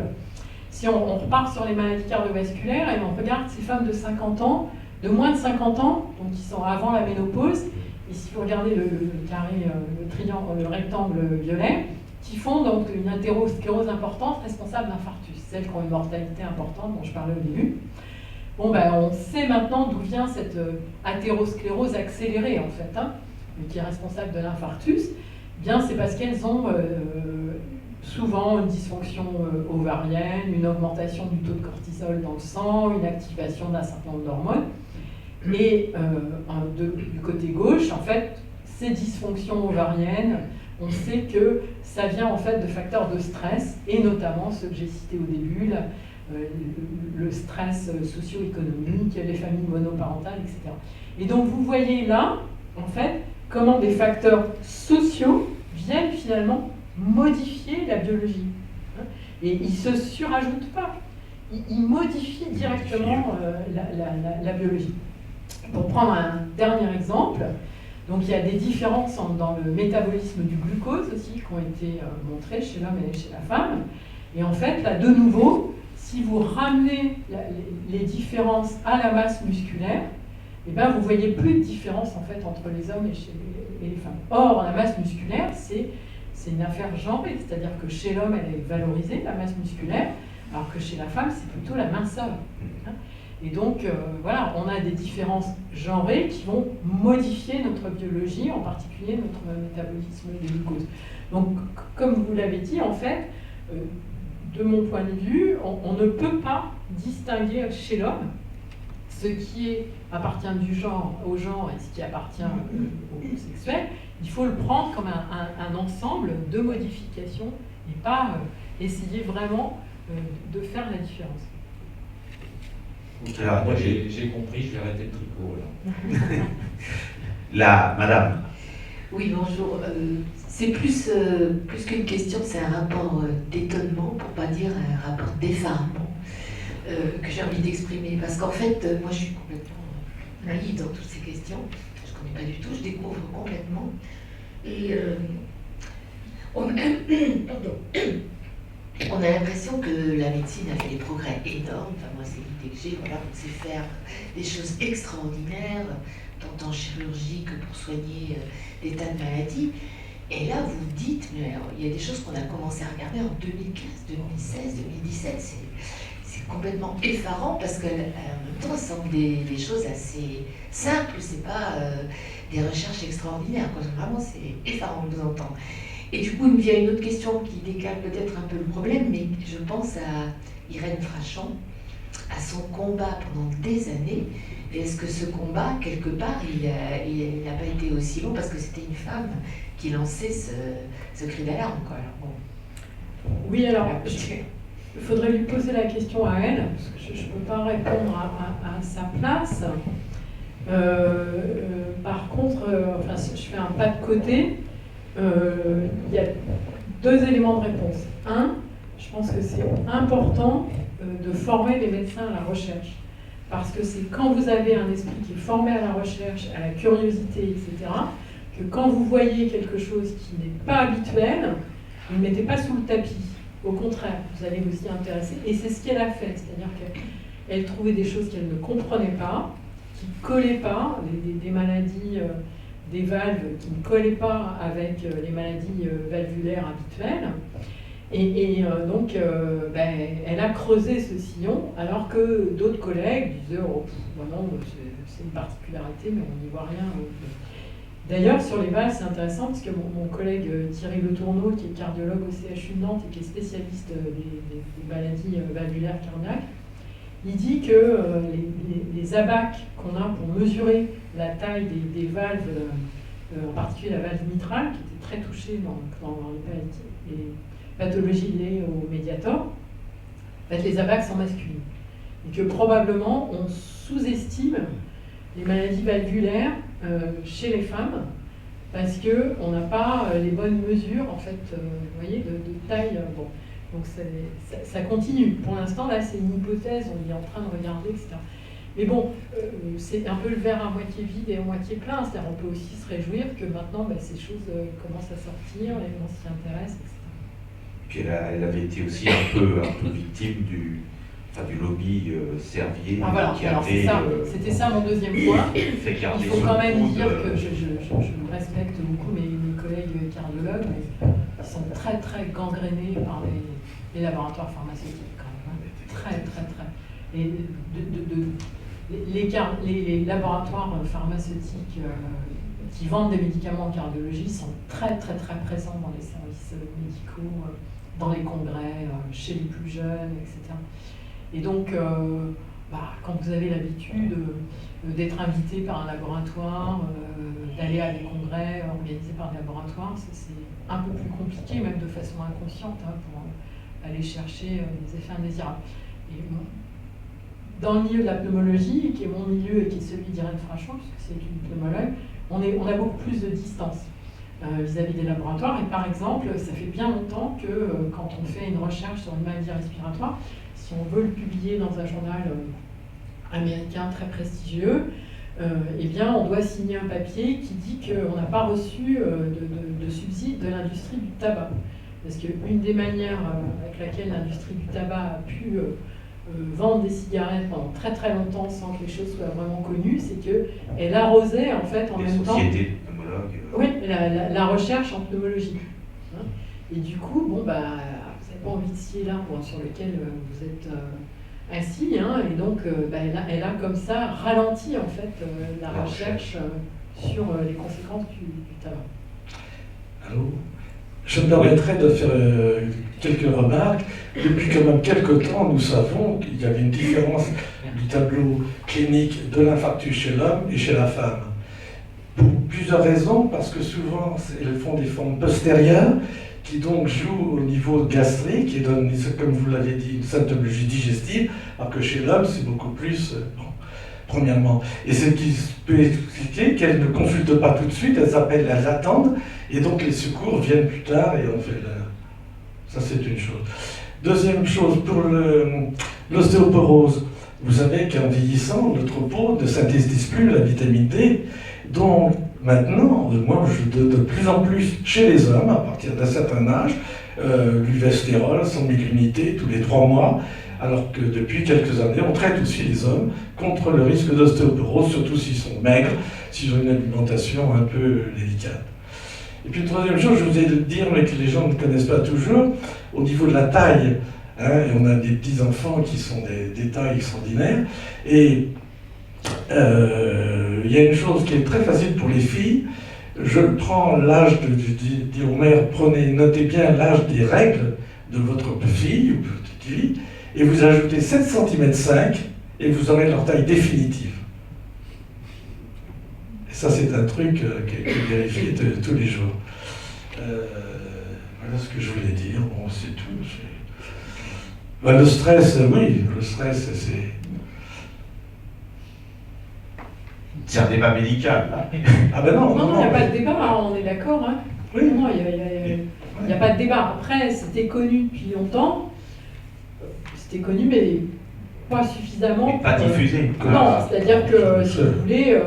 si on repart sur les maladies cardiovasculaires et on regarde ces femmes de 50 ans, de moins de 50 ans, donc qui sont avant la ménopause, et si vous regardez le carré, le triangle, le rectangle violet, qui font donc une athérosclérose importante responsable d'infarctus, celles qui ont une mortalité importante dont je parlais au début. Bon, ben, on sait maintenant d'où vient cette athérosclérose accélérée, en fait, hein, qui est responsable de l'infarctus. Bien, c'est parce qu'elles ont souvent une dysfonction ovarienne, une augmentation du taux de cortisol dans le sang, une activation d'un certain nombre d'hormones. Et du côté gauche, en fait, ces dysfonctions ovariennes, on sait que ça vient en fait de facteurs de stress, et notamment ceux que j'ai cités au début, le stress socio-économique, les familles monoparentales, etc. Et donc vous voyez là, en fait, comment des facteurs sociaux viennent finalement modifier la biologie. Et ils ne se surajoutent pas, ils modifient directement la biologie. Pour prendre un dernier exemple, donc il y a des différences dans le métabolisme du glucose aussi qui ont été montrées chez l'homme et chez la femme. Et en fait, là, de nouveau, si vous ramenez les différences à la masse musculaire, eh ben, vous ne voyez plus de différence en fait, entre les hommes et les femmes. Or, la masse musculaire, c'est une affaire genrée, c'est-à-dire que chez l'homme, elle est valorisée, la masse musculaire, alors que chez la femme, c'est plutôt la minceur. Et donc, voilà, on a des différences genrées qui vont modifier notre biologie, en particulier notre métabolisme des glucoses. Donc, comme vous l'avez dit, en fait, de mon point de vue, on ne peut pas distinguer chez l'homme ce qui appartient au genre et ce qui appartient au sexuel. Il faut le prendre comme un ensemble de modifications et pas essayer vraiment de faire la différence. Alors, moi j'ai compris, je vais arrêter le tricot là. Madame. Oui, bonjour. C'est plus qu'une question, c'est un rapport d'étonnement, pour pas dire un rapport d'effarement, que j'ai envie d'exprimer. Parce qu'en fait, moi je suis complètement naïve dans toutes ces questions. Je connais pas du tout, je découvre complètement. Et on a l'impression que la médecine a fait des progrès énormes. Enfin, moi, c'est l'idée que j'ai. Voilà, on sait faire des choses extraordinaires, tant en chirurgie que pour soigner des tas de maladies. Et là, vous vous dites, mais alors, il y a des choses qu'on a commencé à regarder en 2015, 2016, 2017. C'est complètement effarant parce qu'en même temps, ce sont des choses assez simples. C'est pas des recherches extraordinaires. Vraiment, c'est effarant de vous entendre. Et du coup, il me vient une autre question qui décale peut-être un peu le problème, mais je pense à Irène Frachon, à son combat pendant des années. Et est-ce que ce combat, quelque part, il n'a pas été aussi long parce que c'était une femme qui lançait ce cri d'alarme, quoi. Alors, bon. Oui, alors, il faudrait lui poser la question à elle, parce que je ne peux pas répondre à sa place. Par contre, enfin, je fais un pas de côté. Il y a deux éléments de réponse. Un, je pense que c'est important de former les médecins à la recherche. Parce que c'est quand vous avez un esprit qui est formé à la recherche, à la curiosité, etc., que quand vous voyez quelque chose qui n'est pas habituel, vous ne le mettez pas sous le tapis. Au contraire, vous allez vous y intéresser. Et c'est ce qu'elle a fait. C'est-à-dire qu'elle trouvait des choses qu'elle ne comprenait pas, qui ne collaient pas, des maladies... des valves qui ne collaient pas avec les maladies valvulaires habituelles. Et donc, elle a creusé ce sillon, alors que d'autres collègues disaient « Oh, non, c'est une particularité, mais on n'y voit rien. » D'ailleurs, sur les valves, c'est intéressant, parce que mon collègue Thierry Le Tourneau, qui est cardiologue au CHU de Nantes et qui est spécialiste des maladies valvulaires cardiaques, il dit que les abacs qu'on a pour mesurer la taille des valves, en particulier la valve mitrale, qui était très touchée dans les pathologies liées au Mediator, en fait, les abacs sont masculines. Et que probablement on sous-estime les maladies valvulaires chez les femmes parce qu'on n'a pas les bonnes mesures en fait, vous voyez, de taille. Bon. Donc ça continue. Pour l'instant, là, c'est une hypothèse, on est en train de regarder, etc. Mais bon, c'est un peu le verre à moitié vide et à moitié plein. C'est-à-dire on peut aussi se réjouir que maintenant, ces choses commencent à sortir, les gens s'y intéressent, etc. Puis elle avait été aussi un peu victime du lobby Servier Ah voilà, qui alors avait c'était ça mon deuxième point. fait garder Il faut sous quand le même coude, dire que je respecte beaucoup mes collègues cardiologues, mais ils sont très très gangrénés par les laboratoires pharmaceutiques quand même. Hein. Très très très. Et les laboratoires pharmaceutiques qui vendent des médicaments en cardiologie sont très très très présents dans les services médicaux, dans les congrès, chez les plus jeunes, etc. Et donc, quand vous avez l'habitude d'être invité par un laboratoire, d'aller à des congrès organisés par des laboratoires, c'est un peu plus compliqué, même de façon inconsciente, hein, pour aller chercher des effets indésirables. Et bon, dans le milieu de la pneumologie, qui est mon milieu et qui est celui d'Irène Frachon, puisque c'est une pneumologue, on a beaucoup plus de distance vis-à-vis des laboratoires. Et par exemple, ça fait bien longtemps que quand on fait une recherche sur une maladie respiratoire, si on veut le publier dans un journal américain très prestigieux, eh bien, on doit signer un papier qui dit qu'on n'a pas reçu de subside de l'industrie du tabac. Parce qu'une des manières avec laquelle l'industrie du tabac a pu vendre des cigarettes pendant très très longtemps sans que les choses soient vraiment connues, c'est qu'elle arrosait en fait en même temps oui, la recherche en pneumologie. Hein. Et du coup, bon, vous n'avez pas envie de scier l'arbre sur lequel vous êtes assis, hein, et donc elle a comme ça ralenti en fait la recherche sur les conséquences du tabac. Allô ? Je me permettrai de faire quelques remarques. Depuis quand même quelques temps, nous savons qu'il y avait une différence du tableau clinique de l'infarctus chez l'homme et chez la femme. Pour plusieurs raisons, parce que souvent, elles font des formes postérieures qui donc jouent au niveau gastrique et donnent, comme vous l'avez dit, une symptomologie digestive, alors que chez l'homme, c'est beaucoup plus... premièrement. Et ce qui peut expliquer qu'elles ne consultent pas tout de suite, elles attendent, et donc les secours viennent plus tard, et on fait ça c'est une chose. Deuxième chose, pour l'ostéoporose, vous savez qu'en vieillissant, notre peau ne synthétise plus la vitamine D, donc maintenant, moi de plus en plus chez les hommes, à partir d'un certain âge, l'uvestérol, 100 000 unités tous les 3 mois, alors que depuis quelques années, on traite aussi les hommes contre le risque d'ostéoporose, surtout s'ils sont maigres, s'ils ont une alimentation un peu délicate. Et puis, troisième chose, je vous ai de dire, mais que les gens ne connaissent pas toujours, au niveau de la taille, hein, et on a des petits-enfants qui sont des tailles extraordinaires, et il y a une chose qui est très facile pour les filles, je prends l'âge dis aux mères, notez bien l'âge des règles de votre fille ou petite fille, et vous ajoutez 7 cm 5 et vous aurez leur taille définitive. Et ça, c'est un truc qui est vérifié tous les jours. Voilà ce que je voulais dire. Bon, c'est tout. Le stress, oui, le stress, c'est... C'est un débat médical, là. Ah ben non, non, il n'y a pas de débat, hein, on est d'accord. Hein. Oui. Non, il n'y a pas de débat. Après, c'était connu depuis longtemps. C'était connu, mais pas suffisamment. Mais pas diffusé. Non, c'est-à-dire que, si vous voulez,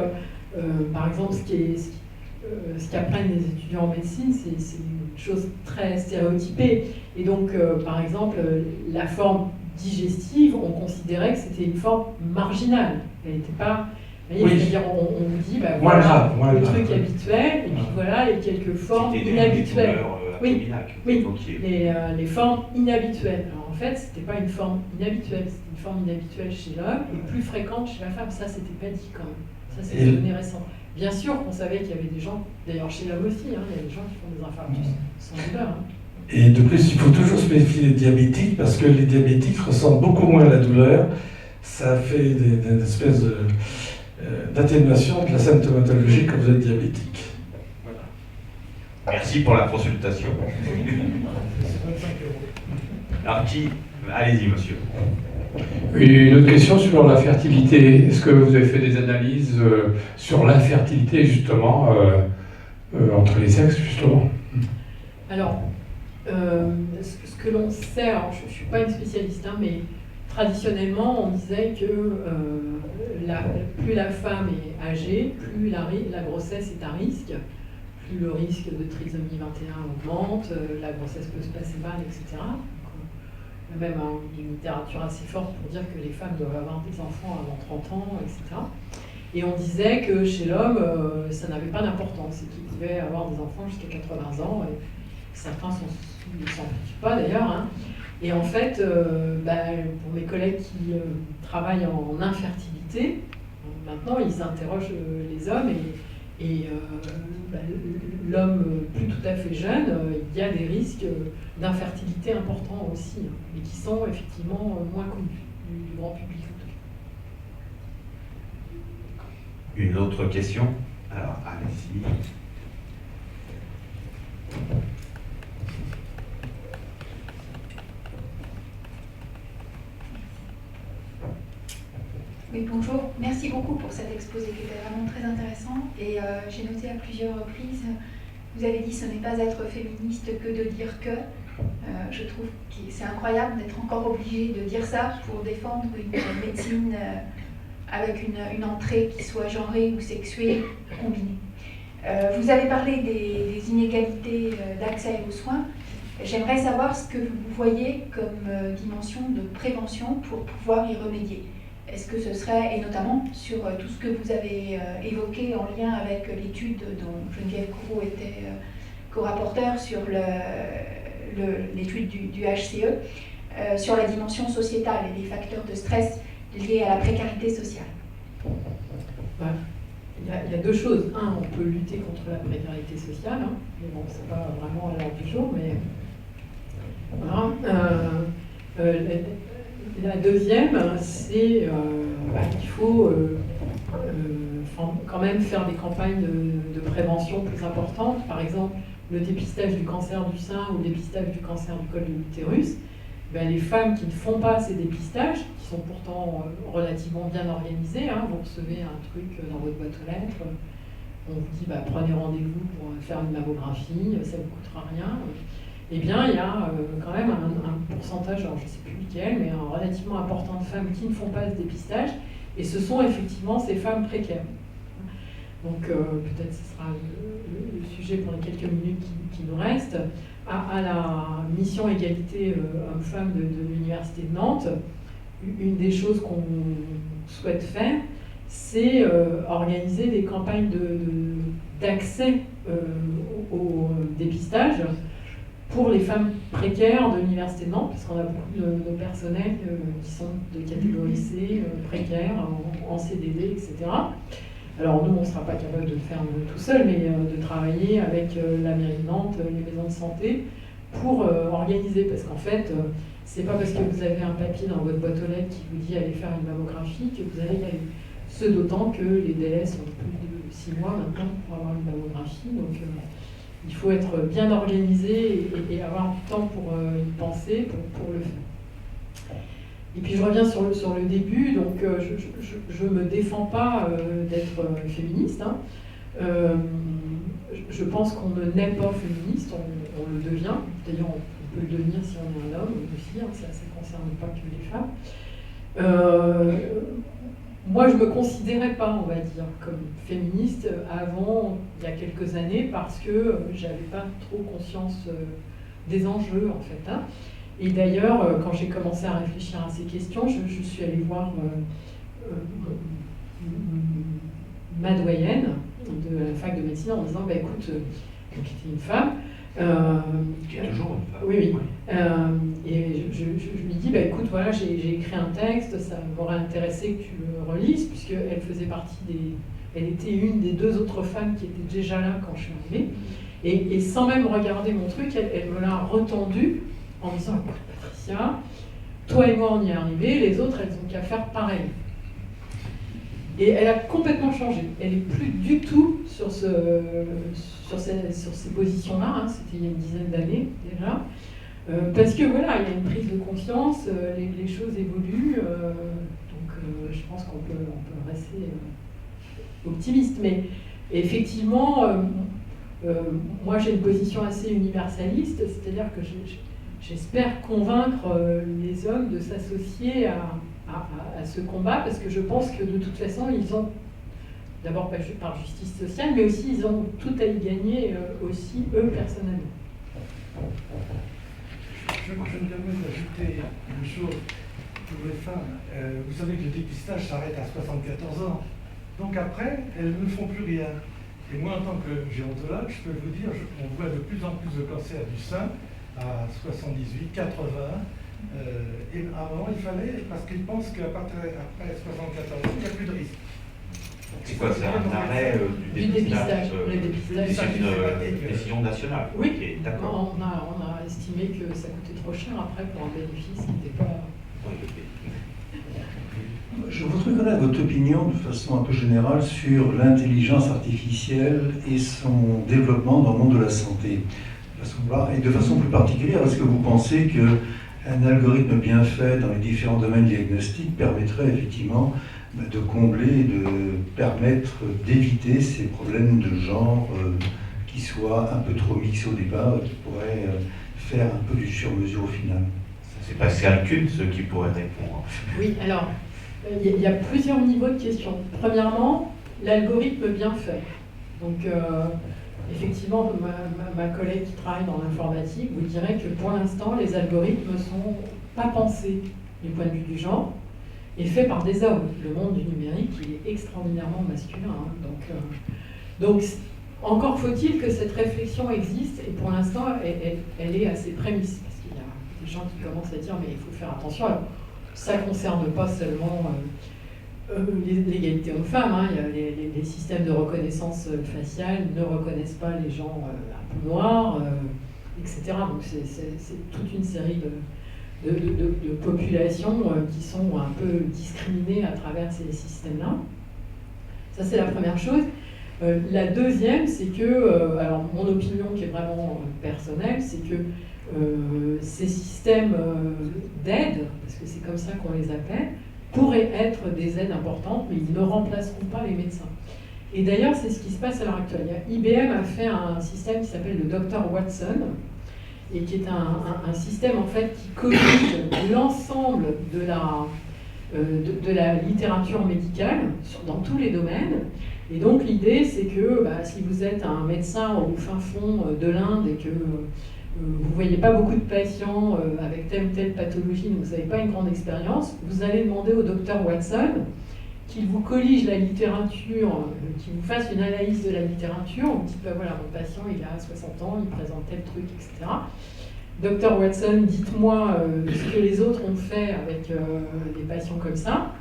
par exemple, ce qu'apprennent les étudiants en médecine, c'est une chose très stéréotypée. Et donc, par exemple, la forme digestive, on considérait que c'était une forme marginale. Elle n'était pas... Oui. C'est-à-dire, on vous dit, voilà le truc habituel, et puis voilà les quelques formes inhabituelles. Oui, les formes inhabituelles. Alors en fait, c'était pas une forme inhabituelle, c'était une forme inhabituelle chez l'homme et plus fréquente chez la femme. Ça, c'était pas dit quand même. Ça, c'est des données récentes. Bien sûr qu'on savait qu'il y avait des gens, d'ailleurs chez l'homme aussi, hein, il y a des gens qui font des infarctus sans douleur. Hein. Et de plus, il faut toujours se méfier des diabétiques parce que les diabétiques ressentent beaucoup moins la douleur. Ça fait des espèces d'atténuation de la symptomatologie quand vous êtes diabétique. Voilà. Merci pour la consultation. Alors allez-y, monsieur. Une autre question sur la fertilité. Est-ce que vous avez fait des analyses sur l'infertilité, justement, entre les sexes, justement? Alors, ce que l'on sait, alors je ne suis pas une spécialiste, hein, mais traditionnellement, on disait que plus la femme est âgée, plus la grossesse est à risque, plus plus le risque de trisomie 21 augmente, la grossesse peut se passer mal, etc. Il y a même une littérature assez forte pour dire que les femmes doivent avoir des enfants avant 30 ans, etc. Et on disait que chez l'homme, ça n'avait pas d'importance, et qu'il pouvait avoir des enfants jusqu'à 80 ans, et certains ne s'en fichent pas d'ailleurs. Hein. Et en fait, pour mes collègues qui travaillent en infertilité, maintenant ils interrogent les hommes, et l'homme plus tout à fait jeune, il y a des risques d'infertilité importants aussi, hein, mais qui sont effectivement moins connus du grand public. Une autre question? Alors, allez-y. Oui, bonjour. Merci beaucoup pour cet exposé qui était vraiment très intéressant. Et j'ai noté à plusieurs reprises, vous avez dit ce n'est pas être féministe que de dire que. Je trouve que c'est incroyable d'être encore obligé de dire ça pour défendre une médecine avec une entrée qui soit genrée ou sexuée combinée. Vous avez parlé des inégalités d'accès aux soins. J'aimerais savoir ce que vous voyez comme dimension de prévention pour pouvoir y remédier. Est-ce que ce serait, et notamment sur tout ce que vous avez évoqué en lien avec l'étude dont Geneviève Courreau était co-rapporteur sur l'étude du HCE, sur la dimension sociétale et les facteurs de stress liés à la précarité sociale. Il y a deux choses. Un, on peut lutter contre la précarité sociale, hein, mais bon, c'est pas vraiment à l'ordre du jour, mais voilà. La deuxième, c'est qu'il faut quand même faire des campagnes de prévention plus importantes. Par exemple, le dépistage du cancer du sein ou le dépistage du cancer du col de l'utérus. Les femmes qui ne font pas ces dépistages, qui sont pourtant relativement bien organisées, hein, vous recevez un truc dans votre boîte aux lettres, on vous dit prenez rendez-vous pour faire une mammographie, ça ne vous coûtera rien. Eh bien, il y a quand même un pourcentage, alors je ne sais plus lequel, mais un relativement important de femmes qui ne font pas ce dépistage, et ce sont effectivement ces femmes précaires. Donc peut-être ce sera le sujet pour les quelques minutes qui nous restent. À la mission égalité hommes-femmes de l'Université de Nantes, une des choses qu'on souhaite faire, c'est organiser des campagnes d'accès au dépistage pour les femmes précaires de l'Université de Nantes, parce qu'on a beaucoup de personnels qui sont de catégorie C, précaires, en CDD, etc. Alors nous, on ne sera pas capable de le faire tout seul, mais de travailler avec la mairie de Nantes, les maisons de santé, pour organiser. Parce qu'en fait, c'est pas parce que vous avez un papier dans votre boîte aux lettres qui vous dit aller faire une mammographie que vous allez y aller. Ce d'autant que les délais sont plus de 6 mois maintenant pour avoir une mammographie. Donc il faut être bien organisé et avoir du temps pour y penser, pour le faire. Et puis je reviens sur le début, donc je ne me défends pas d'être féministe. Hein. Je pense qu'on ne naît pas féministe, on le devient. D'ailleurs, on peut le devenir si on est un homme aussi, hein, ça ne concerne pas que les femmes. Moi, je ne me considérais pas, on va dire, comme féministe avant, il y a quelques années, parce que je n'avais pas trop conscience des enjeux, en fait. Hein. Et d'ailleurs, quand j'ai commencé à réfléchir à ces questions, je suis allée voir ma doyenne de la fac de médecine en disant, écoute, qui était une femme. Qui est toujours une femme. Oui. Et je lui dis, écoute, voilà, j'ai écrit un texte, ça m'aurait intéressé que tu le relises, puisqu'elle faisait partie elle était une des 2 autres femmes qui étaient déjà là quand je suis arrivée. Et sans même regarder mon truc, elle me l'a retendu en me disant, écoute Patricia, toi et moi on y est arrivés, les autres elles ont qu'à faire pareil. Et elle a complètement changé. Elle n'est plus du tout sur ces positions-là, hein. C'était il y a une dizaine d'années déjà. Parce que voilà, il y a une prise de conscience, les choses évoluent, donc je pense qu'on peut rester optimiste. Mais effectivement, moi j'ai une position assez universaliste, c'est-à-dire que j'espère convaincre les hommes de s'associer à ce combat, parce que je pense que de toute façon, ils ont D'abord par justice sociale, mais aussi ils ont tout à y gagner aussi, eux, personnellement. Je me permets d'ajouter une chose pour les femmes. Vous savez que le dépistage s'arrête à 74 ans. Donc après, elles ne font plus rien. Et moi, en tant que gérontologue, je peux vous dire, on voit de plus en plus de cancers du sein à 78, 80. Et avant, il fallait, parce qu'ils pensent qu'après 74 ans, il n'y a plus de risque. C'est quoi, c'est un arrêt du dépistage? C'est une décision nationale. Oui, okay, d'accord. On a estimé que ça coûtait trop cher après pour un bénéfice qui n'était pas... Oui, okay. Je voudrais connaître votre opinion de façon un peu générale sur l'intelligence artificielle et son développement dans le monde de la santé. Et de façon plus particulière, est-ce que vous pensez qu'un algorithme bien fait dans les différents domaines diagnostiques permettrait effectivement de combler, de permettre d'éviter ces problèmes de genre qui soient un peu trop mixés au départ et qui pourraient faire un peu du sur-mesure au final? C'est Pascal Kuhn, ceux qui pourraient répondre. Oui, alors, il y a plusieurs niveaux de questions. Premièrement, l'algorithme bien fait. Donc, effectivement, ma collègue qui travaille dans l'informatique vous dirait que pour l'instant, les algorithmes ne sont pas pensés du point de vue du genre et faits par des hommes. Le monde du numérique, il est extraordinairement masculin. Hein. Donc, encore faut-il que cette réflexion existe et pour l'instant, elle est à ses prémices. Parce qu'il y a des gens qui commencent à dire mais il faut faire attention. Alors, ça ne concerne pas seulement l'égalité hommes-femmes. Hein. Les systèmes de reconnaissance faciale ne reconnaissent pas les gens un peu noirs, etc. Donc c'est toute une série de populations qui sont un peu discriminées à travers ces systèmes-là. Ça, c'est la première chose. La deuxième, c'est que, alors mon opinion qui est vraiment personnelle, c'est que ces systèmes d'aide, parce que c'est comme ça qu'on les appelle, pourraient être des aides importantes, mais ils ne remplaceront pas les médecins. Et d'ailleurs, c'est ce qui se passe à l'heure actuelle. IBM a fait un système qui s'appelle le Dr Watson, et qui est un système en fait qui collige l'ensemble de la littérature médicale dans tous les domaines. Et donc l'idée, c'est que si vous êtes un médecin au fin fond de l'Inde et que vous ne voyez pas beaucoup de patients avec telle ou telle pathologie, donc vous n'avez pas une grande expérience, vous allez demander au docteur Watson qu'il vous collige la littérature, qu'il vous fasse une analyse de la littérature. Vous dites, voilà, mon patient, il a 60 ans, il présente tel truc, etc. Docteur Watson, dites-moi ce que les autres ont fait avec des patients comme ça.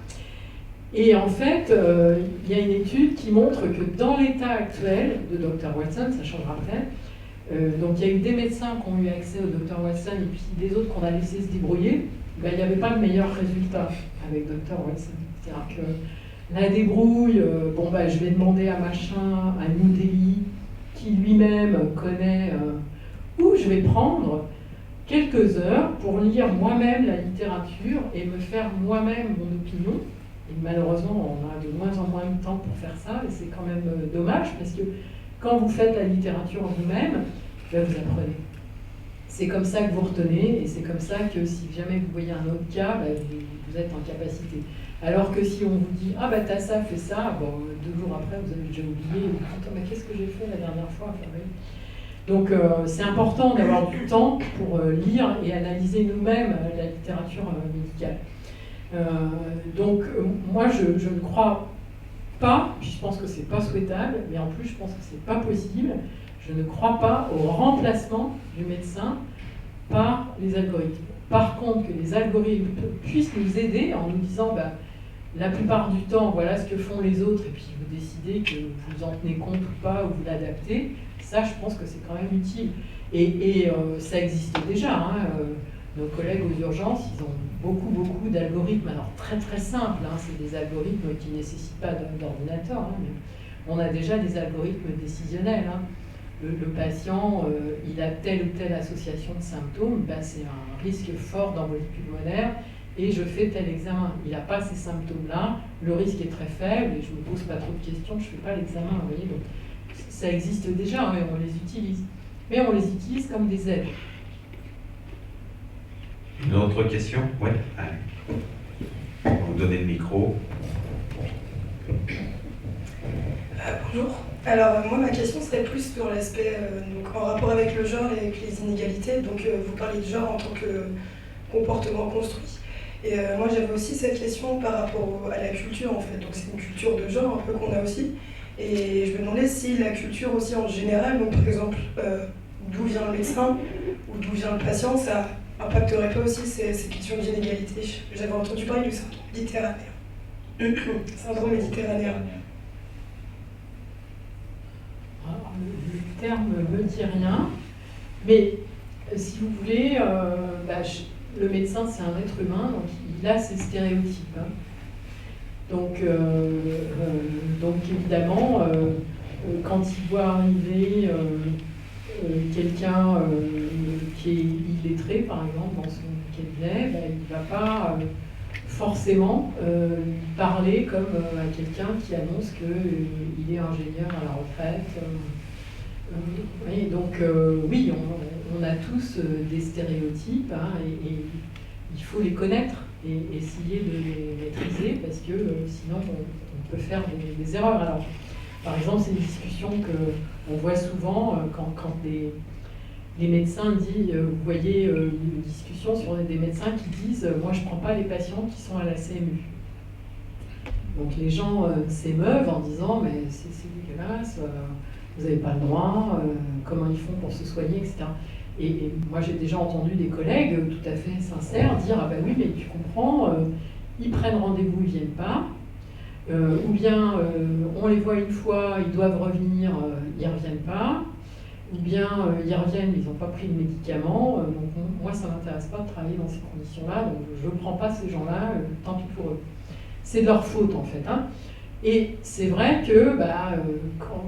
Et en fait, il y a une étude qui montre que dans l'état actuel de Dr Watson, ça changera peut-être, donc il y a eu des médecins qui ont eu accès au Dr Watson et puis des autres qu'on a laissé se débrouiller, il n'y avait pas de meilleur résultat avec Dr Watson. C'est-à-dire que la débrouille, je vais demander à machin, à New Delhi, qui lui-même connaît, où je vais prendre quelques heures pour lire moi-même la littérature et me faire moi-même mon opinion. Et malheureusement, on a de moins en moins de temps pour faire ça, et c'est quand même dommage, parce que quand vous faites la littérature vous-même, vous apprenez. C'est comme ça que vous retenez, et c'est comme ça que si jamais vous voyez un autre cas, vous êtes en capacité. Alors que si on vous dit « Ah t'as ça, fais ça », 2 jours après, vous avez déjà oublié, et vous dites « Mais qu'est-ce que j'ai fait la dernière fois ?» Donc c'est important d'avoir du temps pour lire et analyser nous-mêmes la littérature médicale. Moi je ne crois pas, puis je pense que c'est pas souhaitable, mais en plus je pense que c'est pas possible, je ne crois pas au remplacement du médecin par les algorithmes. Par contre, que les algorithmes puissent nous aider en nous disant la plupart du temps, voilà ce que font les autres, et puis vous décidez que vous en tenez compte ou pas, ou vous l'adaptez, ça je pense que c'est quand même utile. Et ça existe déjà, hein, nos collègues aux urgences, ils ont beaucoup d'algorithmes, alors très très simples, hein, c'est des algorithmes qui ne nécessitent pas d'ordinateur, hein, mais on a déjà des algorithmes décisionnels. Hein. Le patient, il a telle ou telle association de symptômes, c'est un risque fort d'embolie pulmonaire, et je fais tel examen. Il n'a pas ces symptômes-là, le risque est très faible, et je ne me pose pas trop de questions, je ne fais pas l'examen. Vous voyez, donc, ça existe déjà, hein, et on les utilise. Mais on les utilise comme des aides. Une autre question? Oui. Allez. On va vous donner le micro. Bonjour. Alors moi ma question serait plus sur l'aspect donc en rapport avec le genre et avec les inégalités. Donc vous parlez de genre en tant que comportement construit. Et moi j'avais aussi cette question par rapport à la culture en fait. Donc c'est une culture de genre un peu qu'on a aussi. Et je me demandais si la culture aussi en général, donc par exemple d'où vient le médecin ou d'où vient le patient, ça impacterait pas aussi ces questions d'inégalité. J'avais entendu parler du syndrome méditerranéen. Syndrome méditerranéen. Alors, le terme me dit rien, mais si vous voulez, le médecin c'est un être humain, donc il a ses stéréotypes. Hein. Donc évidemment, quand il voit arriver quelqu'un qui est illettré, par exemple, dans son cabinet, il ne va pas forcément parler comme à quelqu'un qui annonce qu'il est ingénieur à la retraite. Donc oui, on a tous des stéréotypes hein, et il faut les connaître et essayer de les maîtriser parce que sinon on peut faire des erreurs. Alors, par exemple, c'est une discussion qu'on voit souvent quand les médecins disent, vous voyez une discussion sur des médecins qui disent moi je ne prends pas les patients qui sont à la CMU. Donc les gens s'émeuvent en disant mais c'est dégueulasse, vous n'avez pas le droit, comment ils font pour se soigner, etc. Et moi j'ai déjà entendu des collègues tout à fait sincères dire ah ben oui mais tu comprends, ils prennent rendez-vous, ils ne viennent pas. Ou bien on les voit une fois, ils doivent revenir, ils ne reviennent pas. Ou bien ils reviennent, ils n'ont pas pris de médicaments. Donc moi, ça ne m'intéresse pas de travailler dans ces conditions-là. Donc je ne prends pas ces gens-là, tant pis pour eux. C'est de leur faute, en fait. Hein. Et c'est vrai que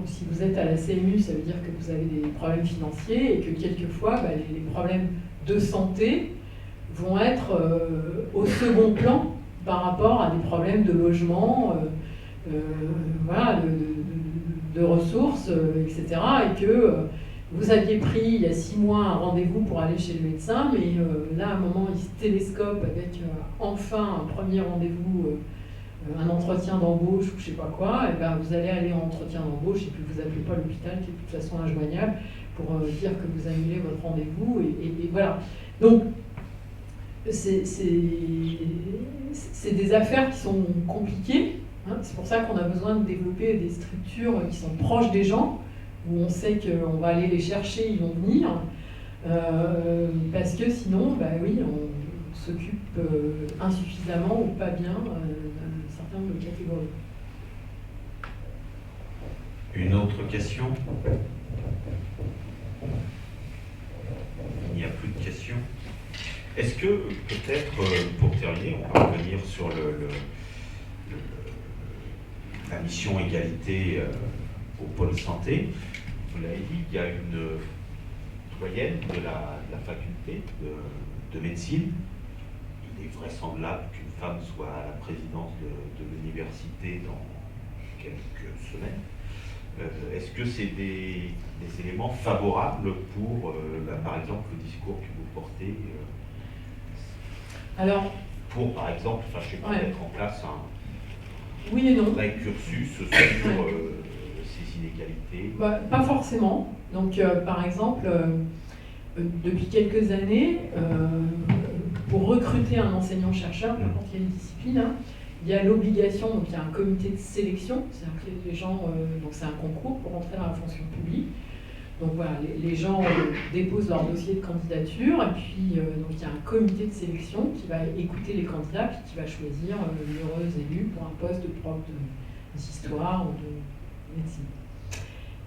si vous êtes à la CMU, ça veut dire que vous avez des problèmes financiers et que quelquefois, les problèmes de santé vont être au second plan par rapport à des problèmes de logement, de ressources, etc. Et que vous aviez pris il y a 6 mois un rendez-vous pour aller chez le médecin, mais là, à un moment, il se télescope avec enfin un premier rendez-vous, un entretien d'embauche ou je sais pas quoi, et ben vous allez aller en entretien d'embauche et puis vous appelez pas l'hôpital qui est de toute façon injoignable pour dire que vous annulez votre rendez-vous et voilà. Donc c'est des affaires qui sont compliquées. Hein. C'est pour ça qu'on a besoin de développer des structures qui sont proches des gens, où on sait qu'on va aller les chercher, ils vont venir, parce que sinon, oui, on s'occupe insuffisamment ou pas bien d'un certain nombre de catégories. Une autre question? Il n'y a plus de questions. Est-ce que, peut-être, pour terminer, on va revenir sur la mission égalité au pôle santé. Vous l'avez dit, il y a une doyenne de la faculté de médecine. Il est vraisemblable qu'une femme soit à la présidence de l'université dans quelques semaines. Est-ce que c'est des éléments favorables pour, par exemple, le discours que vous portez Alors, pour, par exemple, je sais pas, mettre en place un oui et non. vrai cursus sur ces inégalités? Pas forcément. Donc, par exemple, depuis quelques années, pour recruter un enseignant-chercheur, n'importe quelle discipline, hein, il y a l'obligation, donc il y a un comité de sélection, c'est-à-dire que les gens, donc c'est un concours pour entrer dans la fonction publique. Donc voilà, les gens déposent leur dossier de candidature et puis donc il y a un comité de sélection qui va écouter les candidats puis qui va choisir l'heureux élu pour un poste de prof d'histoire ou de médecine.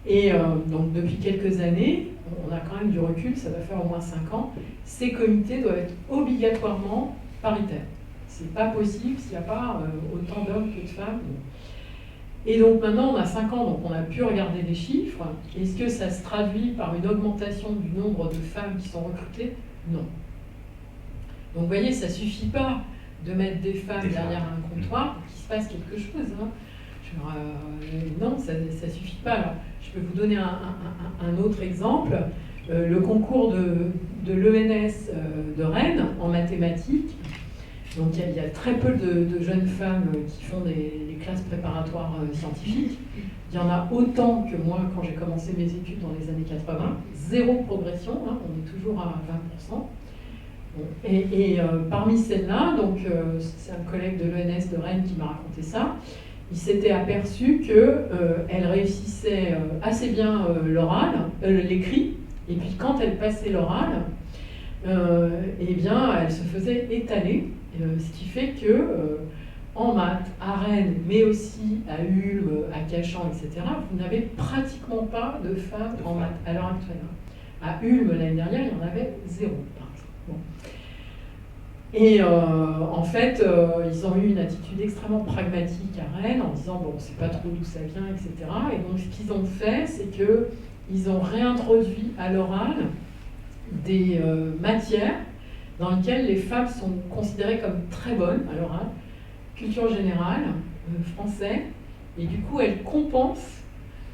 Et donc depuis quelques années, on a quand même du recul, ça va faire au moins 5 ans, ces comités doivent être obligatoirement paritaires. C'est pas possible s'il n'y a pas autant d'hommes que de femmes. Et donc maintenant, on a 5 ans, donc on a pu regarder les chiffres. Est-ce que ça se traduit par une augmentation du nombre de femmes qui sont recrutées? Non. Donc vous voyez, ça ne suffit pas de mettre des femmes derrière un comptoir pour qu'il se passe quelque chose. Hein. Non, ça ne suffit pas. Alors, je peux vous donner un autre exemple. Le concours de l'ENS de Rennes en mathématiques, Donc il y a très peu de jeunes femmes qui font les classes préparatoires scientifiques. Il y en a autant que moi quand j'ai commencé mes études dans les années 80. Zéro progression, hein, on est toujours à 20%. Bon, et parmi celles-là, donc c'est un collègue de l'ENS de Rennes qui m'a raconté ça, il s'était aperçu qu'elle réussissait assez bien l'oral, l'écrit, et puis quand elle passait l'oral, eh bien, elle se faisait étaler, ce qui fait que en maths, à Rennes, mais aussi à Ulm, à Cachan, etc., vous n'avez pratiquement pas de femmes en maths à l'heure actuelle. À Ulm, l'année dernière, il y en avait 0, par exemple. Bon. Et en fait, ils ont eu une attitude extrêmement pragmatique à Rennes en disant bon, on ne sait pas trop d'où ça vient, etc. Et donc, ce qu'ils ont fait, c'est qu'ils ont réintroduit à l'oral des matières dans lesquelles les femmes sont considérées comme très bonnes à l'oral, culture générale, français, et du coup, elles compensent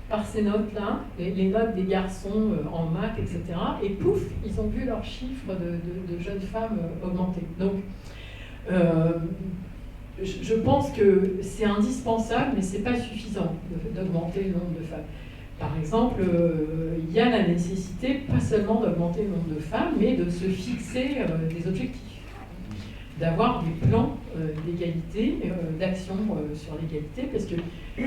par ces notes-là, les notes des garçons en maths, etc. Et pouf, ils ont vu leurs chiffres de jeunes femmes augmenter. Donc, je pense que c'est indispensable, mais ce n'est pas suffisant d'augmenter le nombre de femmes. Par exemple, il y a la nécessité, pas seulement d'augmenter le nombre de femmes, mais de se fixer des objectifs, d'avoir des plans d'égalité, d'action sur l'égalité, parce que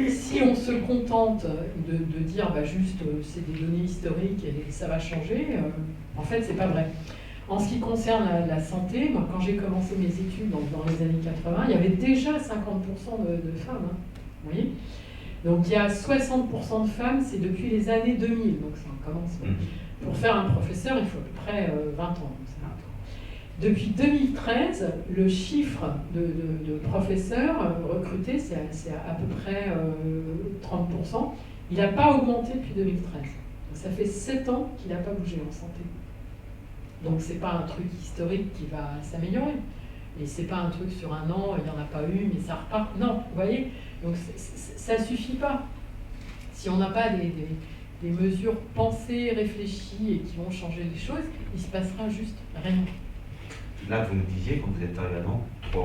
si on se contente de dire bah, juste c'est des données historiques et ça va changer, en fait c'est pas vrai. En ce qui concerne la santé, moi quand j'ai commencé mes études dans les années 80, il y avait déjà 50% de femmes, hein, vous voyez. Donc il y a 60% de femmes, c'est depuis les années 2000, donc ça commence. Pour faire un professeur, il faut à peu près 20 ans. Depuis 2013, le chiffre de professeurs recrutés, c'est à peu près 30%. Il n'a pas augmenté depuis 2013. Donc, ça fait 7 ans qu'il n'a pas bougé en santé. Donc ce n'est pas un truc historique qui va s'améliorer. Et ce n'est pas un truc sur un an, il n'y en a pas eu, mais ça repart. Non, vous voyez, donc ça ne suffit pas. Si on n'a pas des mesures pensées, réfléchies et qui vont changer les choses, il ne se passera juste rien. Là, vous me disiez, quand vous êtes arrivé avant, 3%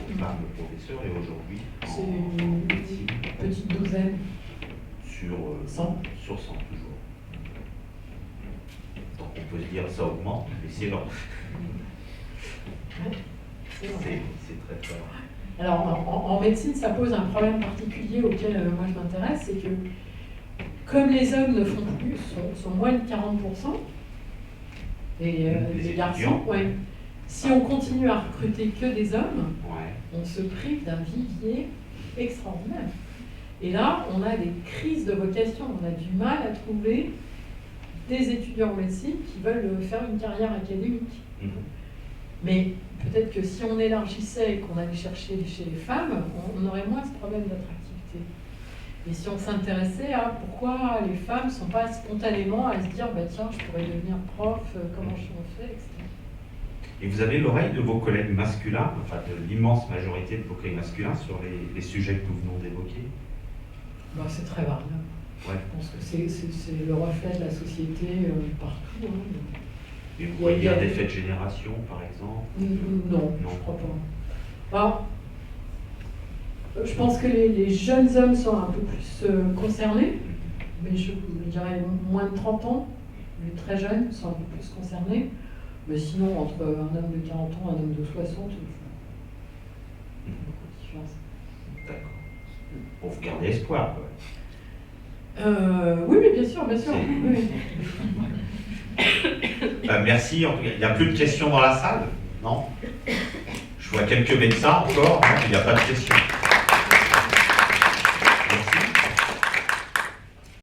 de femmes professeurs, et aujourd'hui, c'est une petite douzaine. Sur 100. Sur 100, toujours. Donc on peut se dire ça augmente, mais c'est lent. C'est très fort. Alors, en médecine, ça pose un problème particulier auquel moi je m'intéresse, c'est que comme les hommes ne font plus, sont moins de 40%, les garçons, ouais. Si on continue à recruter que des hommes, on se prive d'un vivier extraordinaire. Et là, on a des crises de vocation, on a du mal à trouver des étudiants en médecine qui veulent faire une carrière académique. Mais peut-être que si on élargissait et qu'on allait chercher chez les femmes, on aurait moins ce problème d'attractivité. Et si on s'intéressait à pourquoi les femmes ne sont pas spontanément à se dire bah, tiens, je pourrais devenir prof, comment je fais, etc. Et vous avez l'oreille de vos collègues masculins, enfin de l'immense majorité de vos collègues masculins sur les sujets que nous venons d'évoquer? Bah, c'est très variable. Ouais. Je pense que c'est le reflet de la société partout. Hein. Et vous voyez un effet de génération, par exemple? Non, je crois pas. Alors, je pense que les jeunes hommes sont un peu plus concernés, mais je dirais moins de 30 ans. Les très jeunes sont un peu plus concernés. Mais sinon, entre un homme de 40 ans et un homme de 60, il y a beaucoup de différence. D'accord. Bon, vous gardez espoir, quoi. Oui, mais bien sûr, bien sûr. Oui. Merci. En tout cas, il n'y a plus de questions dans la salle? Non? Je vois quelques médecins encore. Non, il n'y a pas de questions.